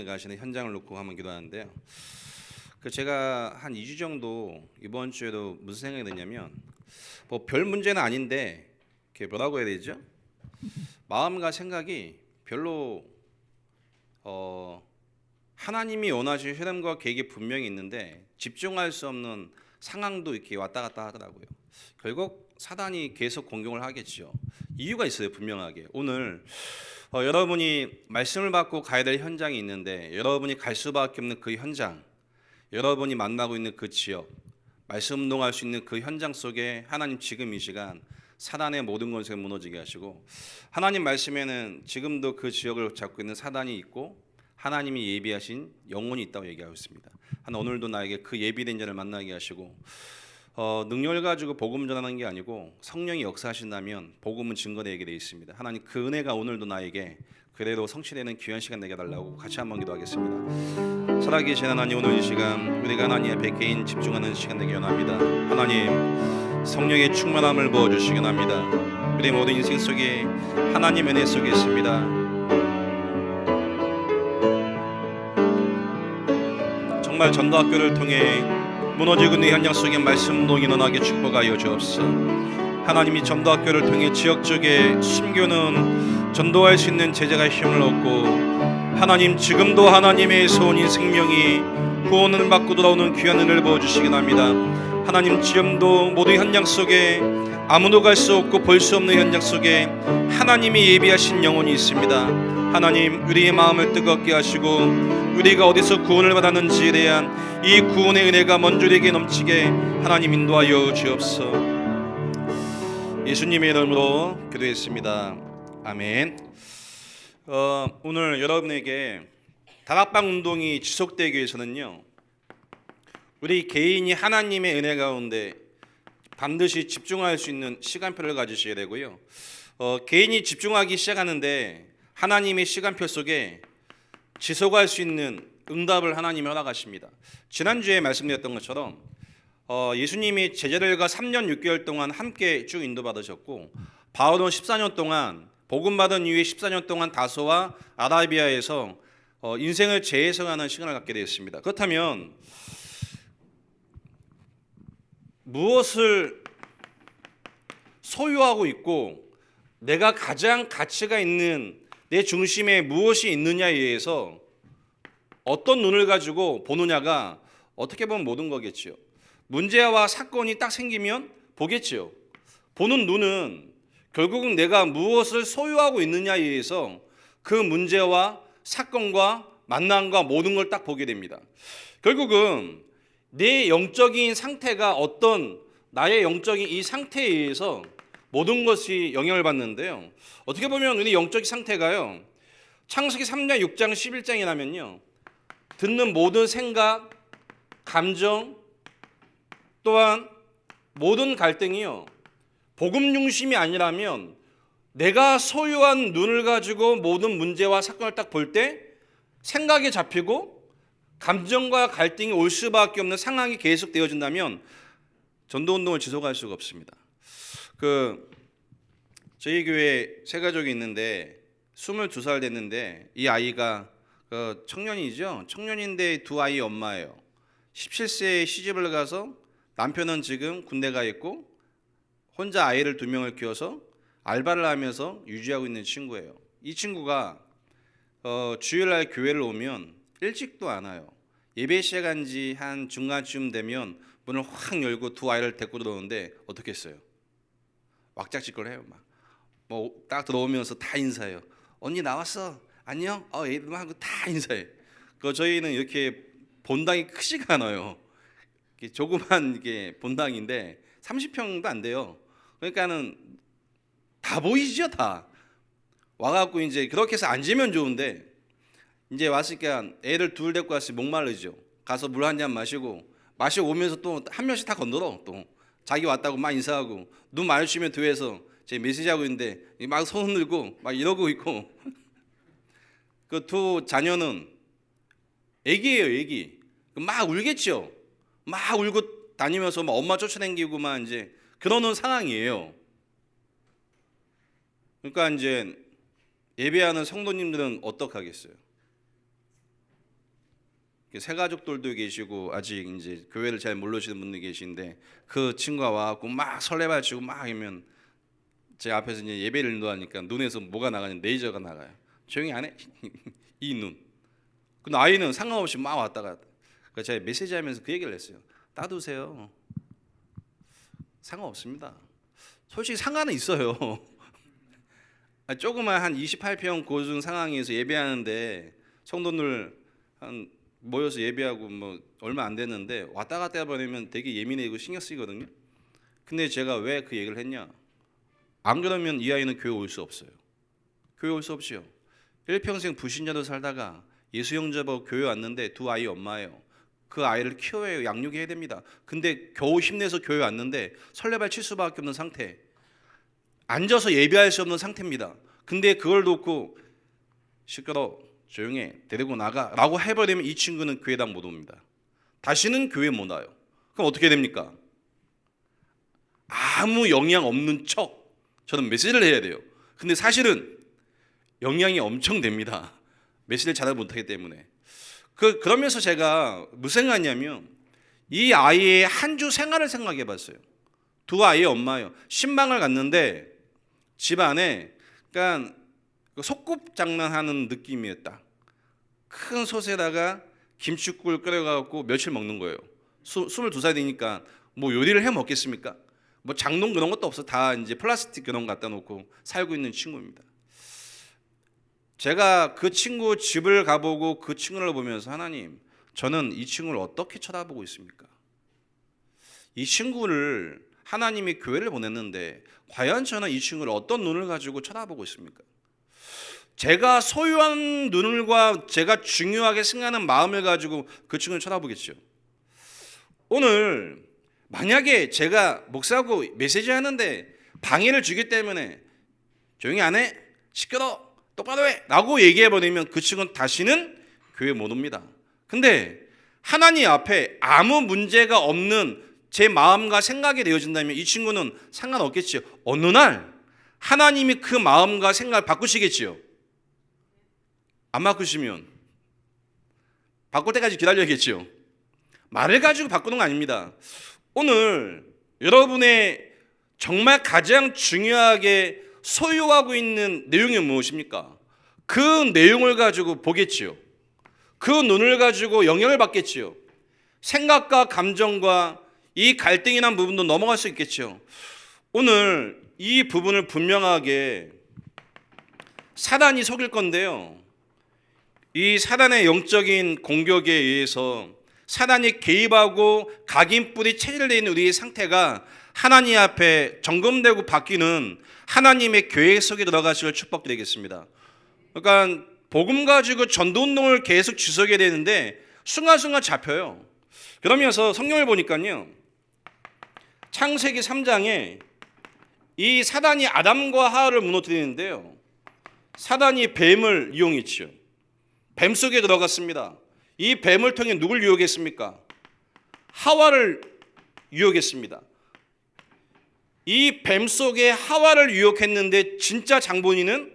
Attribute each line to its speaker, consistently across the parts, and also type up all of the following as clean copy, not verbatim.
Speaker 1: 가시는 현장을 놓고 한번 기도하는데요. 제가 한 2주 정도 이번 주에도 무슨 생각이 드냐면 뭐 별 문제는 아닌데 뭐라고 해야 되죠? 마음과 생각이 별로 하나님이 원하시는 흐름과 계획이 분명히 있는데 집중할 수 없는 상황도 이렇게 왔다 갔다 하더라고요. 결국 사단이 계속 공격을 하겠죠. 이유가 있어요, 분명하게. 오늘 여러분이 말씀을 받고 가야 될 현장이 있는데 여러분이 갈 수밖에 없는 그 현장, 여러분이 만나고 있는 그 지역, 말씀 운동할 수 있는 그 현장 속에 하나님 지금 이 시간 사단의 모든 권세가 무너지게 하시고, 하나님 말씀에는 지금도 그 지역을 잡고 있는 사단이 있고 하나님이 예비하신 영혼이 있다고 얘기하고 있습니다. 오늘도 나에게 그 예비된 자를 만나게 하시고, 능력을 가지고 복음 전하는 게 아니고 성령이 역사하신다면 복음은 증거되게 되어 있습니다. 하나님 그 은혜가 오늘도 나에게 그대로 성취되는 귀한 시간 내게 달라고 같이 한번 기도하겠습니다. 살아계신 하나님, 오늘 이 시간 우리가 하나님 앞에 개인 집중하는 시간 되기 원합니다. 하나님 성령의 충만함을 부어주시기 원합니다. 우리 모든 인생 속에 하나님 은혜 속에 있습니다. 정말 전도학교를 통해 무너지고 있는 현장 속에 말씀 운동이 일어나게 축복하여 주옵소서. 하나님이 전도학교를 통해 지역 쪽에 숨겨놓은 전도할 수 있는 제자가 힘을 얻고, 하나님 지금도 하나님의 소원인 생명이 구원을 받고 돌아오는 귀한 은혜를 부어주시긴 합니다. 하나님 지금도 모든 현장 속에 아무도 갈 수 없고 볼 수 없는 현장 속에 하나님이 예비하신 영혼이 있습니다. 하나님 우리의 마음을 뜨겁게 하시고 우리가 어디서 구원을 받았는지에 대한 이 구원의 은혜가 먼저 우리에게 넘치게 하나님 인도하여 주옵소서. 예수님의 이름으로 기도했습니다. 아멘. 오늘 여러분에게 다락방 운동이 지속되기 위해서는요, 우리 개인이 하나님의 은혜 가운데 반드시 집중할 수 있는 시간표를 가지셔야 되고요, 개인이 집중하기 시작하는데 하나님의 시간표 속에 지속할 수 있는 응답을 하나님이 허락하십니다. 지난주에 말씀드렸던 것처럼 예수님이 제자들과 3년 6개월 동안 함께 쭉 인도받으셨고, 바울은 14년 동안 복음 받은 이후에 14년 동안 다소와 아라비아에서 인생을 재해석하는 시간을 갖게 되었습니다. 그렇다면 무엇을 소유하고 있고 내가 가장 가치가 있는 내 중심에 무엇이 있느냐에 의해서 어떤 눈을 가지고 보느냐가 어떻게 보면 모든 거겠지요. 문제와 사건이 딱 생기면 보겠지요. 보는 눈은 결국은 내가 무엇을 소유하고 있느냐에 의해서 그 문제와 사건과 만남과 모든 걸 딱 보게 됩니다. 결국은 내 영적인 상태가 어떤 나의 영적인 이 상태에 의해서 모든 것이 영향을 받는데요, 어떻게 보면 우리 영적인 상태가요, 창세기 3장 6장 11장이라면요 듣는 모든 생각, 감정 또한 모든 갈등이요 복음 중심이 아니라면 내가 소유한 눈을 가지고 모든 문제와 사건을 딱 볼 때 생각이 잡히고 감정과 갈등이 올 수밖에 없는 상황이 계속 되어진다면 전도운동을 지속할 수가 없습니다. 저희 교회에 세 가족이 있는데 22살 됐는데 이 아이가 청년이죠. 청년인데 두 아이 엄마예요. 17세에 시집을 가서 남편은 지금 군대 가 있고 혼자 아이를 2명을 키워서 알바를 하면서 유지하고 있는 친구예요. 이 친구가 주일날 교회를 오면 일찍도 안 와요. 예배 시작한 지 한 중간쯤 되면 문을 확 열고 두 아이를 데리고 들어오는데 어떻게 했어요? 왁작지껄 해요. 뭐 딱 들어오면서 다 인사해요. 언니 나왔어. 안녕. 얘들 하고 다 인사해. 저희는 이렇게 본당이 크지가 않아요. 조그만 이게 본당인데 30평도 안 돼요. 그러니까는 다 보이죠, 다. 와갖고 이제 그렇게 해서 앉으면 좋은데 이제 왔으니까 애를 둘 데리고 왔으니 목마르죠. 가서 물 한 잔 마시고 오면서 또 한 명씩 다 건드려. 또 자기 왔다고 막 인사하고 눈 마주치면 교회에서 제 메시지하고 있는데 막 손 흔들고 막 이러고 있고 그 두 자녀는 애기예요, 애기. 막 울겠죠. 막 울고 다니면서 막 엄마 쫓아다니고 막 이제 그러는 상황이에요. 그러니까 이제 예배하는 성도님들은 어떡하겠어요? 새가족들도 계시고 아직 이제 교회를 잘 모르시는 분들 계신데 그 친구가 와갖고 막 설레발치고 막 하면 제 앞에서 이제 예배를 인도하니까 눈에서 뭐가 나가냐 레이저가 나가요. 조용히 안 해? 이 눈. 근데 아이는 상관없이 막 왔다 갔다. 그러니까 제가 메시지하면서 그 얘기를 했어요. 놔두세요. 상관없습니다. 솔직히 상관은 있어요. 조그만 한 28평 고준 상황에서 예배하는데 성도들 한 모여서 예배하고 뭐 얼마 안 됐는데 왔다 갔다 해버리면 되게 예민해지고 신경 쓰이거든요. 근데 제가 왜 그 얘기를 했냐? 안 그러면 이 아이는 교회 올 수 없어요. 교회 올 수 없지요. 일평생 불신자로 살다가 예수 영접하고 교회 왔는데 두 아이 엄마예요. 그 아이를 키워야 양육해야 됩니다. 근데 겨우 힘내서 교회 왔는데 설레발 칠 수밖에 없는 상태. 앉아서 예배할 수 없는 상태입니다. 근데 그걸 놓고 시끄러 조용해 데리고 나가 라고 해버리면 이 친구는 교회당 못 옵니다. 다시는 교회 못 와요. 그럼 어떻게 됩니까? 아무 영향 없는 척 저는 메시지를 해야 돼요. 근데 사실은 영향이 엄청 됩니다. 메시지를 잘 못하기 때문에. 그러면서 제가 무슨 생각하냐면 이 아이의 한 주 생활을 생각해 봤어요. 두 아이의 엄마예요. 신방을 갔는데 집안에 그러니까 소꿉장난하는 느낌이었다. 큰 솥에다가 김치국을 끓여갖고 며칠 먹는 거예요. 22살 되니까 뭐 요리를 해 먹겠습니까? 뭐 장롱 그런 것도 없어. 다 이제 플라스틱 그런 거 갖다 놓고 살고 있는 친구입니다. 제가 그 친구 집을 가보고 그 친구를 보면서 하나님, 저는 이 친구를 어떻게 쳐다보고 있습니까? 이 친구를 하나님이 교회를 보냈는데 과연 저는 이 친구를 어떤 눈을 가지고 쳐다보고 있습니까? 제가 소유한 눈과 제가 중요하게 생각하는 마음을 가지고 그 친구를 쳐다보겠죠. 오늘 만약에 제가 목사하고 메시지 하는데 방해를 주기 때문에 조용히 안 해? 시끄러? 똑바로 해! 라고 얘기해버리면 그 친구는 다시는 교회 못 옵니다. 근데 하나님 앞에 아무 문제가 없는 제 마음과 생각이 되어진다면 이 친구는 상관없겠지요. 어느 날 하나님이 그 마음과 생각을 바꾸시겠지요. 안 바꾸시면 바꿀 때까지 기다려야겠지요. 말을 가지고 바꾸는 거 아닙니다. 오늘 여러분의 정말 가장 중요하게 소유하고 있는 내용이 무엇입니까? 그 내용을 가지고 보겠지요. 그 눈을 가지고 영향을 받겠지요. 생각과 감정과 이 갈등이란 부분도 넘어갈 수 있겠죠. 오늘 이 부분을 분명하게 사단이 속일 건데요. 이 사단의 영적인 공격에 의해서 사단이 개입하고 각인뿌리 체질되어 있는 우리의 상태가 하나님 앞에 점검되고 바뀌는 하나님의 계획 속에 들어가시길 축복드리겠습니다. 그러니까 복음 가지고 전도운동을 계속 지속해야 되는데 순간순간 잡혀요. 그러면서 성경을 보니까요. 창세기 3장에 이 사단이 아담과 하와를 무너뜨리는데요. 사단이 뱀을 이용했죠. 뱀 속에 들어갔습니다. 이 뱀을 통해 누굴 유혹했습니까? 하와를 유혹했습니다. 이 뱀 속에 하와를 유혹했는데 진짜 장본인은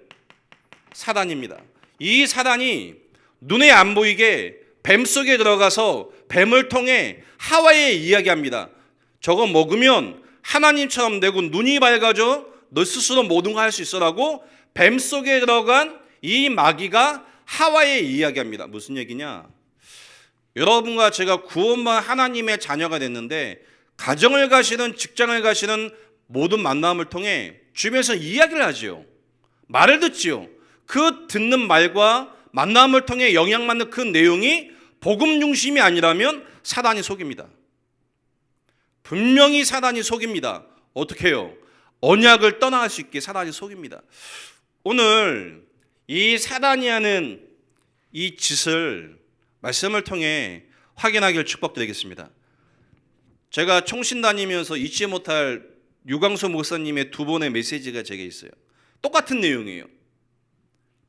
Speaker 1: 사단입니다. 이 사단이 눈에 안 보이게 뱀 속에 들어가서 뱀을 통해 하와에 이야기합니다. 저거 먹으면 하나님처럼 되고 눈이 밝아져 너 스스로 모든 거 할 수 있어라고 뱀 속에 들어간 이 마귀가 하와에 이야기합니다. 무슨 얘기냐? 여러분과 제가 구원받은 하나님의 자녀가 됐는데 가정을 가시는 직장을 가시는 모든 만남을 통해 주변에서 이야기를 하지요. 말을 듣지요. 그 듣는 말과 만남을 통해 영향받는 그 내용이 복음 중심이 아니라면 사단이 속입니다. 분명히 사단이 속입니다. 어떻게 해요? 언약을 떠나갈 수 있게 사단이 속입니다. 오늘 이 사단이 하는 이 짓을 말씀을 통해 확인하기를 축복드리겠습니다. 제가 총신 다니면서 잊지 못할 유광수 목사님의 두 번의 메시지가 제게 있어요. 똑같은 내용이에요.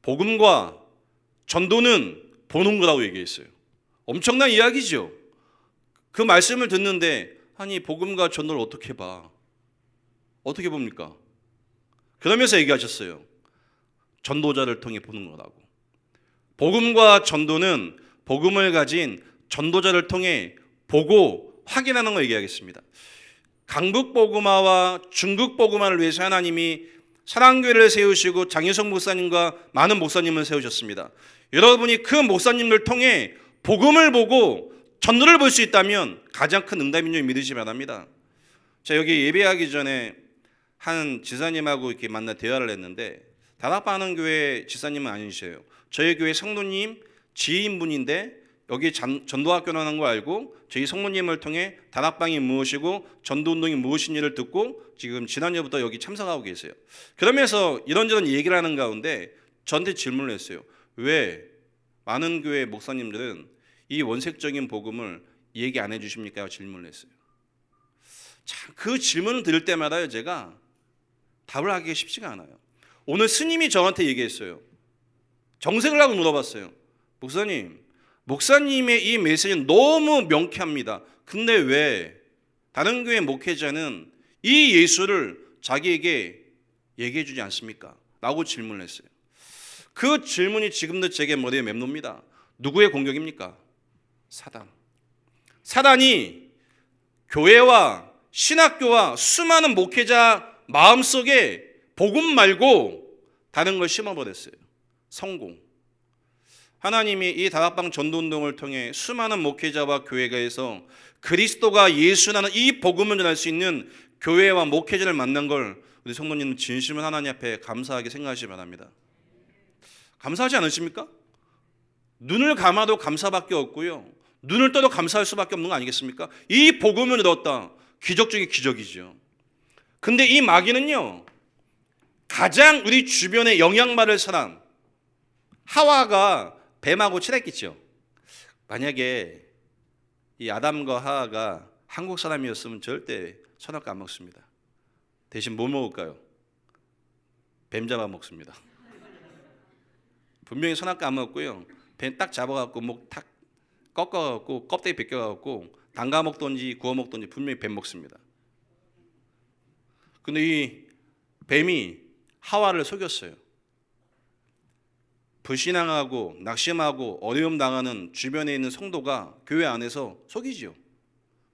Speaker 1: 복음과 전도는 보는 거라고 얘기했어요. 엄청난 이야기죠. 그 말씀을 듣는데 아니 복음과 전도를 어떻게 봐? 어떻게 봅니까? 그러면서 얘기하셨어요. 전도자를 통해 보는 거라고. 복음과 전도는 복음을 가진 전도자를 통해 보고 확인하는 거 얘기하겠습니다. 강북복음화와 중국복음화를 위해서 하나님이 사랑교회를 세우시고 장유성 목사님과 많은 목사님을 세우셨습니다. 여러분이 그 목사님을 통해 복음을 보고 전도를 볼 수 있다면 가장 큰 응답인 줄 믿으시 바랍니다. 자, 여기 예배하기 전에 한 지사님하고 이렇게 만나 대화를 했는데, 다락방 교회 지사님은 아니세요. 저희 교회 성도님 지인분인데 여기 전도학교라는 거 알고 저희 성모님을 통해 다락방이 무엇이고 전도운동이 무엇인지를 듣고 지금 지난주부터 여기 참석하고 계세요. 그러면서 이런저런 얘기를 하는 가운데 저한테 질문을 했어요. 왜 많은 교회 목사님들은 이 원색적인 복음을 얘기 안 해주십니까? 질문을 했어요. 참, 그 질문을 들을 때마다 제가 답을 하기가 쉽지가 않아요. 오늘 스님이 저한테 얘기했어요. 정색을 하고 물어봤어요. 목사님의 이 메시지는 너무 명쾌합니다. 근데 왜 다른 교회 목회자는 이 예수를 자기에게 얘기해 주지 않습니까? 라고 질문을 했어요. 그 질문이 지금도 제게 머리에 맴돕니다. 누구의 공격입니까? 사단이 교회와 신학교와 수많은 목회자 마음속에 복음 말고 다른 걸 심어버렸어요. 성공. 하나님이 이 다락방 전도운동을 통해 수많은 목회자와 교회가에서 그리스도가 예수라는 이 복음을 전할 수 있는 교회와 목회자를 만난 걸 우리 성도님은 진심으로 하나님 앞에 감사하게 생각하시기 바랍니다. 감사하지 않으십니까? 눈을 감아도 감사밖에 없고요, 눈을 떠도 감사할 수밖에 없는 거 아니겠습니까? 이 복음을 얻었다. 기적 중에 기적이죠. 근데 이 마귀는요, 가장 우리 주변에 영향받을 사람, 하와가 뱀하고 친했겠죠. 만약에 이 아담과 하와가 한국 사람이었으면 절대 선악 안 먹습니다. 대신 뭐 먹을까요? 뱀 잡아 먹습니다. 분명히 선악과 안 먹고요, 뱀 딱 잡아갖고 목 탁 꺾어갖고 껍데기 벗겨갖고 담가 먹던지 구워 먹던지 분명히 뱀 먹습니다. 근데 이 뱀이 하와를 속였어요. 불신앙하고 낙심하고 어려움 당하는 주변에 있는 성도가 교회 안에서 속이지요.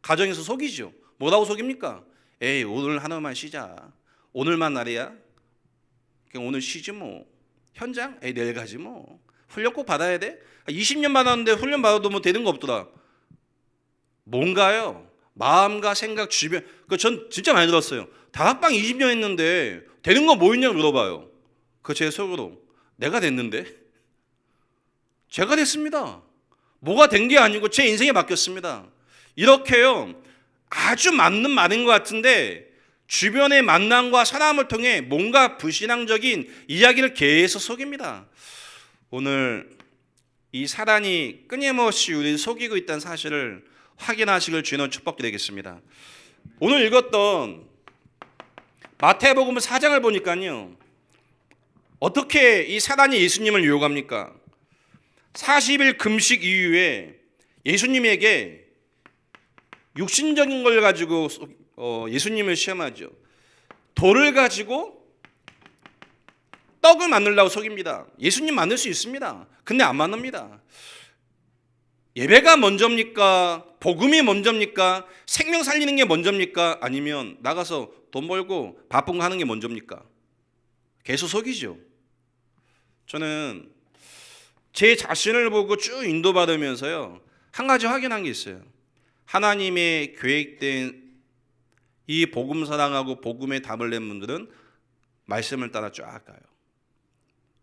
Speaker 1: 가정에서 속이지요. 뭐라고 속입니까? 에이, 오늘 하나만 쉬자. 오늘만 날이야. 그냥 오늘 쉬지 뭐. 현장? 에이, 내일 가지 뭐. 훈련 꼭 받아야 돼? 20년 받았는데 훈련 받아도 뭐 되는 거 없더라. 뭔가요? 마음과 생각 주변. 전 진짜 많이 들었어요. 다락방 20년 했는데 되는 거 뭐 있냐고 물어봐요. 제 속으로 내가 됐는데? 제가 됐습니다. 뭐가 된 게 아니고 제 인생이 바뀌었습니다. 이렇게요, 아주 맞는 말인 것 같은데 주변의 만남과 사람을 통해 뭔가 불신앙적인 이야기를 계속 속입니다. 오늘 이 사단이 끊임없이 우리를 속이고 있다는 사실을 확인하시길 주님으로 축복드리겠습니다. 오늘 읽었던 마태복음 4장을 보니까요, 어떻게 이 사단이 예수님을 유혹합니까? 40일 금식 이후에 예수님에게 육신적인 걸 가지고 예수님을 시험하죠. 돌을 가지고 떡을 만들려고 속입니다. 예수님 만들 수 있습니다. 근데 안 만듭니다. 예배가 먼저입니까? 복음이 먼저입니까? 생명 살리는 게 먼저입니까? 아니면 나가서 돈 벌고 바쁜 거 하는 게 먼저입니까? 계속 속이죠. 저는 제 자신을 보고 쭉 인도받으면서요, 한 가지 확인한 게 있어요. 하나님의 계획된 이 복음 사랑하고 복음에 답을 낸 분들은 말씀을 따라 쫙 가요.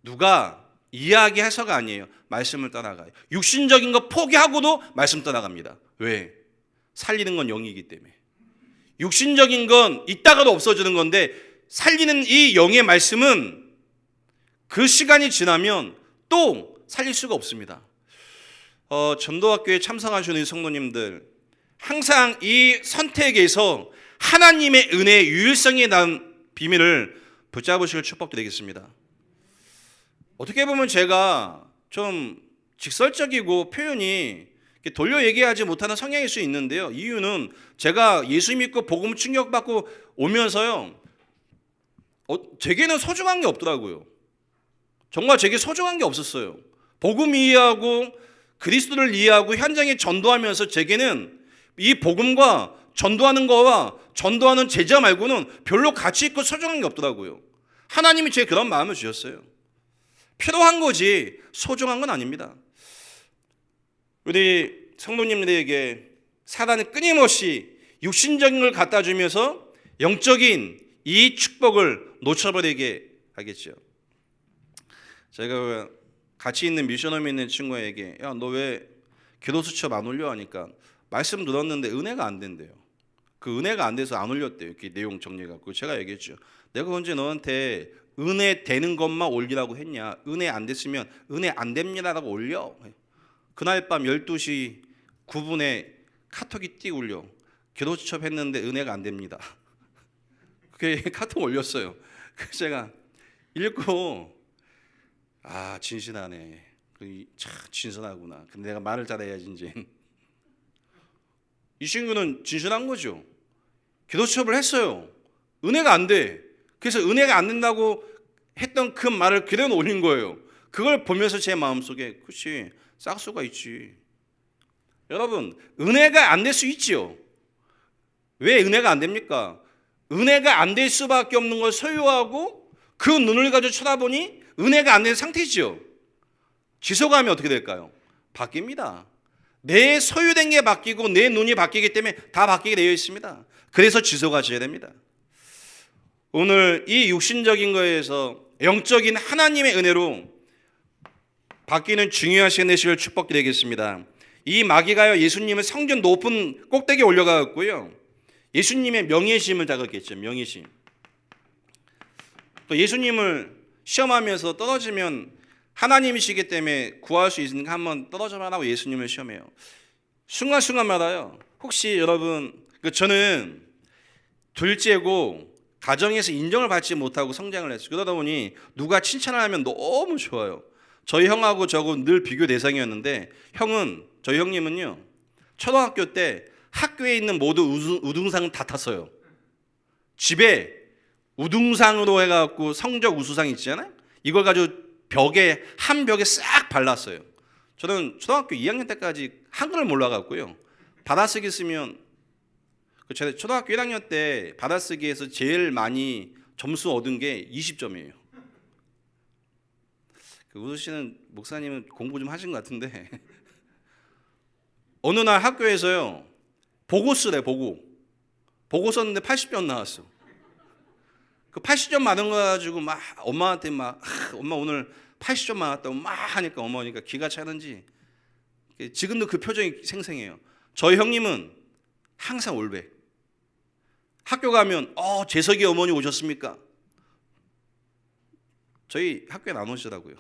Speaker 1: 누가 이야기해서가 아니에요. 말씀을 따라가요. 육신적인 거 포기하고도 말씀 따라갑니다. 왜? 살리는 건 영이기 때문에. 육신적인 건 있다가도 없어지는 건데 살리는 이 영의 말씀은 그 시간이 지나면 또 살릴 수가 없습니다. 전도학교에 참석하시는 성도님들, 항상 이 선택에서 하나님의 은혜의 유일성에 대한 비밀을 붙잡으시길 축복드리겠습니다. 어떻게 보면 제가 좀 직설적이고 표현이 돌려 얘기하지 못하는 성향일 수 있는데요, 이유는 제가 예수 믿고 복음 충격받고 오면서요, 제게는 소중한 게 없더라고요. 정말 제게 소중한 게 없었어요. 복음 이해하고 그리스도를 이해하고 현장에 전도하면서 제게는 이 복음과 전도하는 거와 전도하는 제자 말고는 별로 가치 있고 소중한 게 없더라고요. 하나님이 제 그런 마음을 주셨어요. 필요한 거지 소중한 건 아닙니다. 우리 성도님들에게 사단이 끊임없이 육신적인 걸 갖다 주면서 영적인 이 축복을 놓쳐버리게 하겠죠. 제가 같이 있는 미션홈에 있는 친구에게 야, 너 왜 기도 수첩 안 올려 하니까 말씀 들었는데 은혜가 안 된대요. 그 은혜가 안 돼서 안 올렸대요. 이렇게 내용 정리해갖고 제가 얘기했죠. 내가 언제 너한테 은혜 되는 것만 올리라고 했냐. 은혜 안 됐으면 은혜 안 됩니다라고 올려. 그날 밤 12시 9분에 카톡이 띠 울려. 기도 수첩 했는데 은혜가 안 됩니다. 그게 카톡 올렸어요. 그래서 제가 읽고 아 진실하네. 참 진실하구나. 근데 내가 말을 잘해야지 이제. 이 친구는 진실한 거죠. 기도 수첩을 했어요. 은혜가 안 돼. 그래서 은혜가 안 된다고 했던 그 말을 그대로 올린 거예요. 그걸 보면서 제 마음속에 그렇지 싹수가 있지. 여러분 은혜가 안 될 수 있지요. 왜 은혜가 안 됩니까? 은혜가 안 될 수밖에 없는 걸 소유하고 그 눈을 가지고 쳐다보니 은혜가 안 된 상태지요. 지속하면 어떻게 될까요? 바뀝니다. 내 소유된 게 바뀌고 내 눈이 바뀌기 때문에 다 바뀌게 되어 있습니다. 그래서 지속하셔야 됩니다. 오늘 이 육신적인 거에서 영적인 하나님의 은혜로 바뀌는 중요한 시간 되시길 축복드리겠습니다. 이 마귀가요 예수님을 성전 높은 꼭대기에 올려가고요 예수님의 명예심을 자극했죠. 명예심. 또 예수님을 시험하면서 떨어지면 하나님이시기 때문에 구할 수 있으니까 한번 떨어져라고 예수님을 시험해요. 순간순간마다요. 혹시 여러분 저는 둘째고 가정에서 인정을 받지 못하고 성장을 했어요. 그러다 보니 누가 칭찬을 하면 너무 좋아요. 저희 형하고 저하고 늘 비교 대상이었는데 저희 형님은요 초등학교 때 학교에 있는 모든 우등상을 다 탔어요. 집에 우등상으로 해갖고 성적 우수상 있잖아요. 이걸 가지고 한 벽에 싹 발랐어요. 저는 초등학교 2학년 때까지 한글을 몰라갖고요. 받아쓰기 쓰면 제가 초등학교 1학년 때 받아쓰기에서 제일 많이 점수 얻은 게 20점이에요. 우수 씨는 목사님은 공부 좀 하신 것 같은데 어느 날 학교에서요 보고 쓰래 보고 썼는데 80점 나왔어. 그 80점 맞은 거 가지고 막 엄마한테 막 엄마 오늘 80점 맞았다고 막 하니까 어머니까 기가 차는지 지금도 그 표정이 생생해요. 저희 형님은 항상 올백. 학교 가면 재석이 어머니 오셨습니까? 저희 학교에 안 오시더라고요.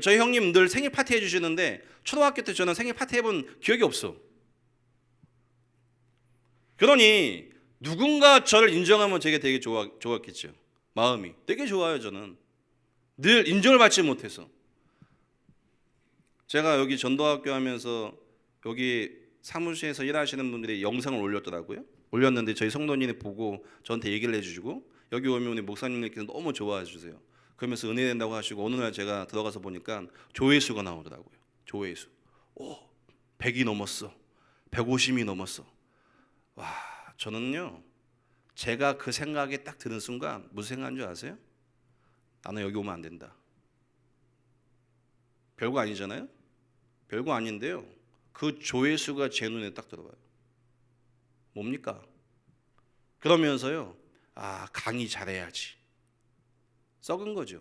Speaker 1: 저희 형님 늘 생일 파티 해주시는데 초등학교 때 저는 생일 파티 해본 기억이 없어. 그러니 누군가 저를 인정하면 제게 되게 좋았겠죠. 마음이 되게 좋아요. 저는 늘 인정을 받지 못해서 제가 여기 전도학교 하면서 여기 사무실에서 일하시는 분들이 영상을 올렸는데 저희 성도님이 보고 저한테 얘기를 해주시고 여기 오면 우리 목사님들께서 너무 좋아해 주세요. 그러면서 은혜 된다고 하시고 어느 날 제가 들어가서 보니까 조회수가 나오더라고요. 조회수 100이 넘었어. 150이 넘었어. 와, 저는요 제가 그 생각에 딱 드는 순간 무슨 생각인 줄 아세요? 나는 여기 오면 안 된다. 별거 아니잖아요. 별거 아닌데요 그 조회수가 제 눈에 딱 들어와요. 뭡니까? 그러면서요 강의 잘해야지. 썩은 거죠.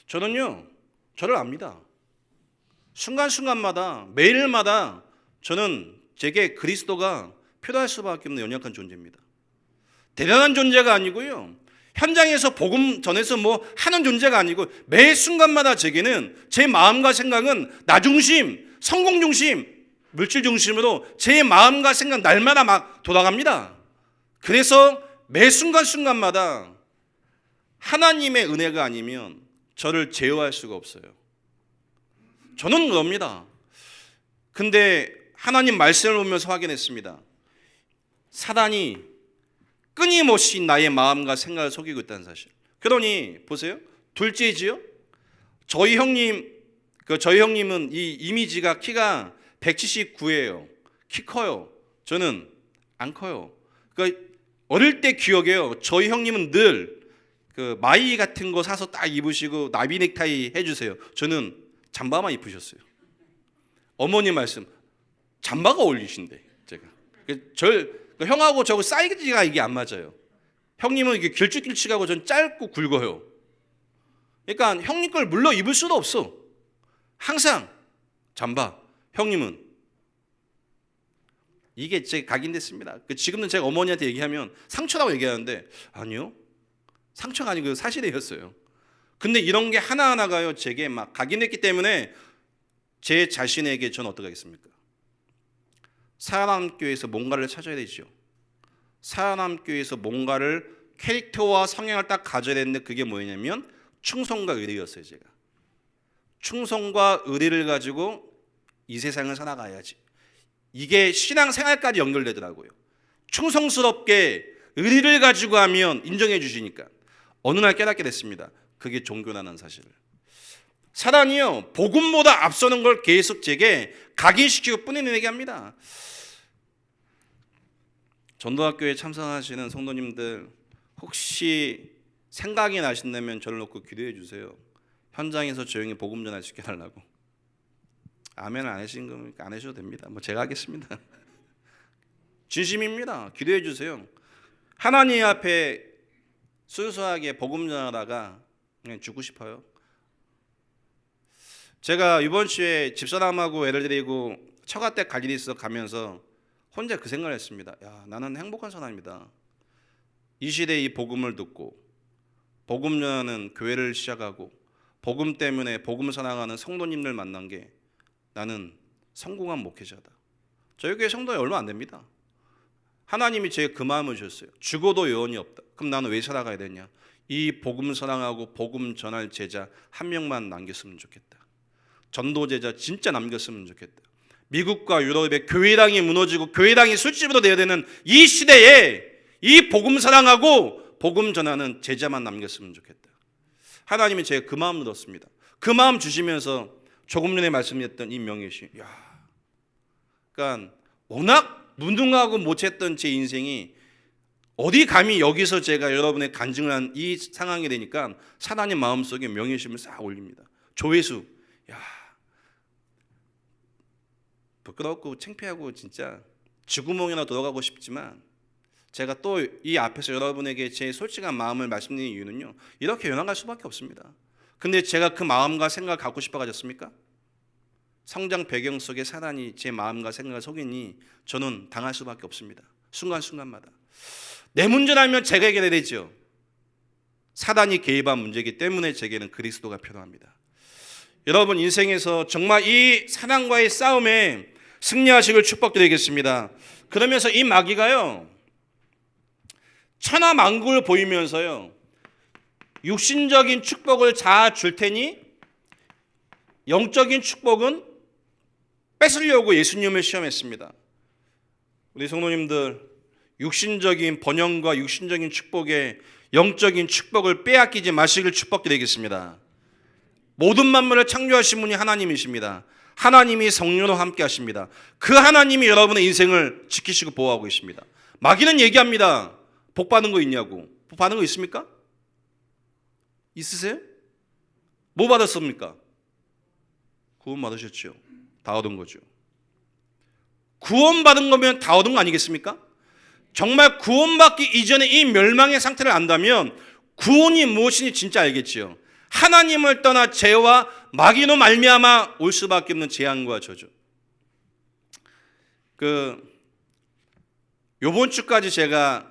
Speaker 1: 저는요 저를 압니다. 순간순간마다 매일마다 저는 제게 그리스도가 필요할 수밖에 없는 연약한 존재입니다. 대단한 존재가 아니고요 현장에서 복음 전해서 뭐 하는 존재가 아니고 매 순간마다 제게는 제 마음과 생각은 나 중심, 성공 중심, 물질 중심으로 제 마음과 생각 날마다 막 돌아갑니다. 그래서 매 순간순간마다 하나님의 은혜가 아니면 저를 제어할 수가 없어요. 저는 그럽니다. 근데 하나님 말씀을 보면서 확인했습니다. 사단이 끊임없이 나의 마음과 생각을 속이고 있다는 사실. 그러니 보세요. 둘째지요. 저희 형님 그 저희 형님은 이 이미지가 키가 179예요. 키 커요. 저는 안 커요. 그러니까 어릴 때 기억해요. 저희 형님은 늘 그 마이 같은 거 사서 딱 입으시고 나비 넥타이 해주세요. 저는 잠바만 입으셨어요. 어머니 말씀, 잠바가 어울리신데 제가. 형하고 저하고 사이즈가 이게 안 맞아요. 형님은 이게 길쭉길쭉하고 전 짧고 굵어요. 그러니까 형님 걸 물러 입을 수도 없어. 항상 잠바. 형님은 이게 제 각인됐습니다. 지금은 제가 어머니한테 얘기하면 상처라고 얘기하는데 아니요, 상처가 아니고 사실이었어요. 근데 이런 게 하나하나가요 제게 막 각인됐기 때문에 제 자신에게 저는 어떻게 하겠습니까? 살아남교회에서 뭔가를 찾아야 되죠. 살아남교회에서 뭔가를 캐릭터와 성향을 딱 가져야 되는데 그게 뭐냐면 충성과 의리였어요. 제가 충성과 의리를 가지고 이 세상을 살아가야지. 이게 신앙생활까지 연결되더라고요. 충성스럽게 의리를 가지고 하면 인정해 주시니까 어느 날 깨닫게 됐습니다. 그게 종교라는 사실을. 사단이요 복음보다 앞서는 걸 계속 제게 각인시키고 뿌리내게 합니다. 전도학교에 참석하시는 성도님들 혹시 생각이 나신다면 저를 놓고 기도해 주세요. 현장에서 조용히 복음 전할 수 있게 하려고. 아멘을 안 하시는 거니까 안 하셔도 됩니다. 뭐 제가 하겠습니다. 진심입니다. 기도해 주세요. 하나님 앞에 순수하게 복음 전하다가 그냥 죽고 싶어요. 제가 이번 주에 집사람하고 애를 데리고 처가댁 갈 일이 있어 가면서 혼자 그 생각을 했습니다. 야, 나는 행복한 사람이다. 이 시대에 이 복음을 듣고 복음 전하는 교회를 시작하고 복음 때문에 복음을 사랑하는 성도님들 만난 게 나는 성공한 목회자다. 저희 교회 성도가 얼마 안 됩니다. 하나님이 제게 그 마음을 주셨어요. 죽어도 여원이 없다. 그럼 나는 왜 살아가야 되냐? 이 복음 사랑하고 복음 전할 제자 한 명만 남겼으면 좋겠다. 전도 제자 진짜 남겼으면 좋겠다. 미국과 유럽의 교회당이 무너지고 교회당이 술집으로 되어야 되는 이 시대에 이 복음 사랑하고 복음 전하는 제자만 남겼으면 좋겠다. 하나님이 제가 그 마음 들었습니다. 그 마음 주시면서 조금 전에 말씀드렸던 이 명예시, 그러니까 워낙 무능하고 못했던 제 인생이 어디 감히 여기서 제가 여러분의 간증을 한 이 상황이 되니까 사단의 마음속에 명예심을 싹 올립니다. 조회수, 부끄럽고 창피하고 진짜 쥐구멍이나 들어가고 싶지만 제가 또 이 앞에서 여러분에게 제 솔직한 마음을 말씀드리는 이유는요, 이렇게 연락할 수밖에 없습니다. 근데 제가 그 마음과 생각을 갖고 싶어 가졌습니까? 성장 배경 속에 사단이 제 마음과 생각을 속이니 저는 당할 수밖에 없습니다. 순간순간마다 내 문제라면 제가 해결해야 되죠. 사단이 개입한 문제이기 때문에 제게는 그리스도가 필요합니다. 여러분 인생에서 정말 이 사단과의 싸움에 승리하시길 축복드리겠습니다. 그러면서 이 마귀가요 천하만국을 보이면서요 육신적인 축복을 다 줄 테니 영적인 축복은 뺏으려고 예수님을 시험했습니다. 우리 성도님들 육신적인 번영과 육신적인 축복에 영적인 축복을 빼앗기지 마시길 축복드리겠습니다. 모든 만물을 창조하신 분이 하나님이십니다. 하나님이 성령으로 함께 하십니다. 그 하나님이 여러분의 인생을 지키시고 보호하고 계십니다. 마귀는 얘기합니다. 복 받는 거 있냐고. 복 받는 거 있습니까? 있으세요? 뭐 받았습니까? 구원 받으셨죠. 다 얻은 거죠. 구원 받은 거면 다 얻은 거 아니겠습니까? 정말 구원받기 이전에 이 멸망의 상태를 안다면 구원이 무엇인지 진짜 알겠지요. 하나님을 떠나 죄와 마귀로 말미암아 올 수밖에 없는 재앙과 저주. 요번 주까지 제가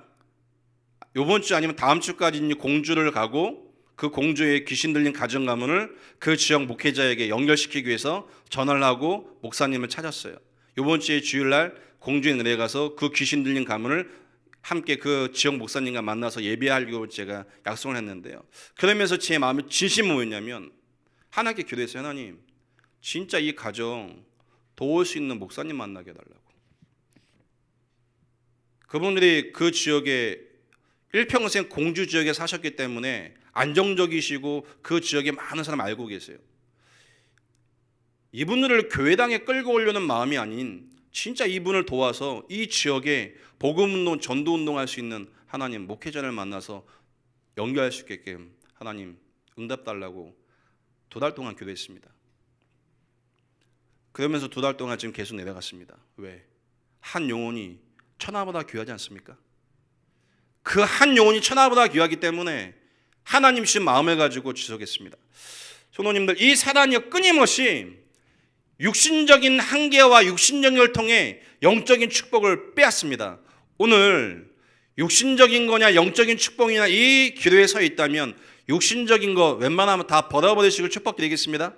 Speaker 1: 요번 주 아니면 다음 주까지 공주를 가고 그 공주의 귀신 들린 가정 가문을 그 지역 목회자에게 연결시키기 위해서 전화를 하고 목사님을 찾았어요. 요번 주에 주일날 공주의 은혜에 가서 그 귀신 들린 가문을 함께 그 지역 목사님과 만나서 예배하려고 제가 약속을 했는데요. 그러면서 제 마음에 진심은 뭐였냐면 하나님께 기도했어요. 하나님 진짜 이 가정 도울 수 있는 목사님 만나게 해달라고. 그분들이 그 지역에 일평생 공주 지역에 사셨기 때문에 안정적이시고 그 지역에 많은 사람 알고 계세요. 이분들을 교회당에 끌고 오려는 마음이 아닌 진짜 이분을 도와서 이 지역에 복음운동, 전도운동 할 수 있는 하나님 목회자를 만나서 연결할 수 있게끔 하나님 응답 달라고 2달 동안 기도했습니다. 그러면서 2달 동안 지금 계속 내려갔습니다. 왜? 한 영혼이 천하보다 귀하지 않습니까? 그 한 영혼이 천하보다 귀하기 때문에 하나님 신 마음을 가지고 지속했습니다. 성도님들, 이 사단이 끊임없이 육신적인 한계와 육신적인 걸 통해 영적인 축복을 빼앗습니다. 오늘 육신적인 거냐 영적인 축복이냐 이 기도에 서 있다면 육신적인 거 웬만하면 다 버려버리시길 축복드리겠습니다.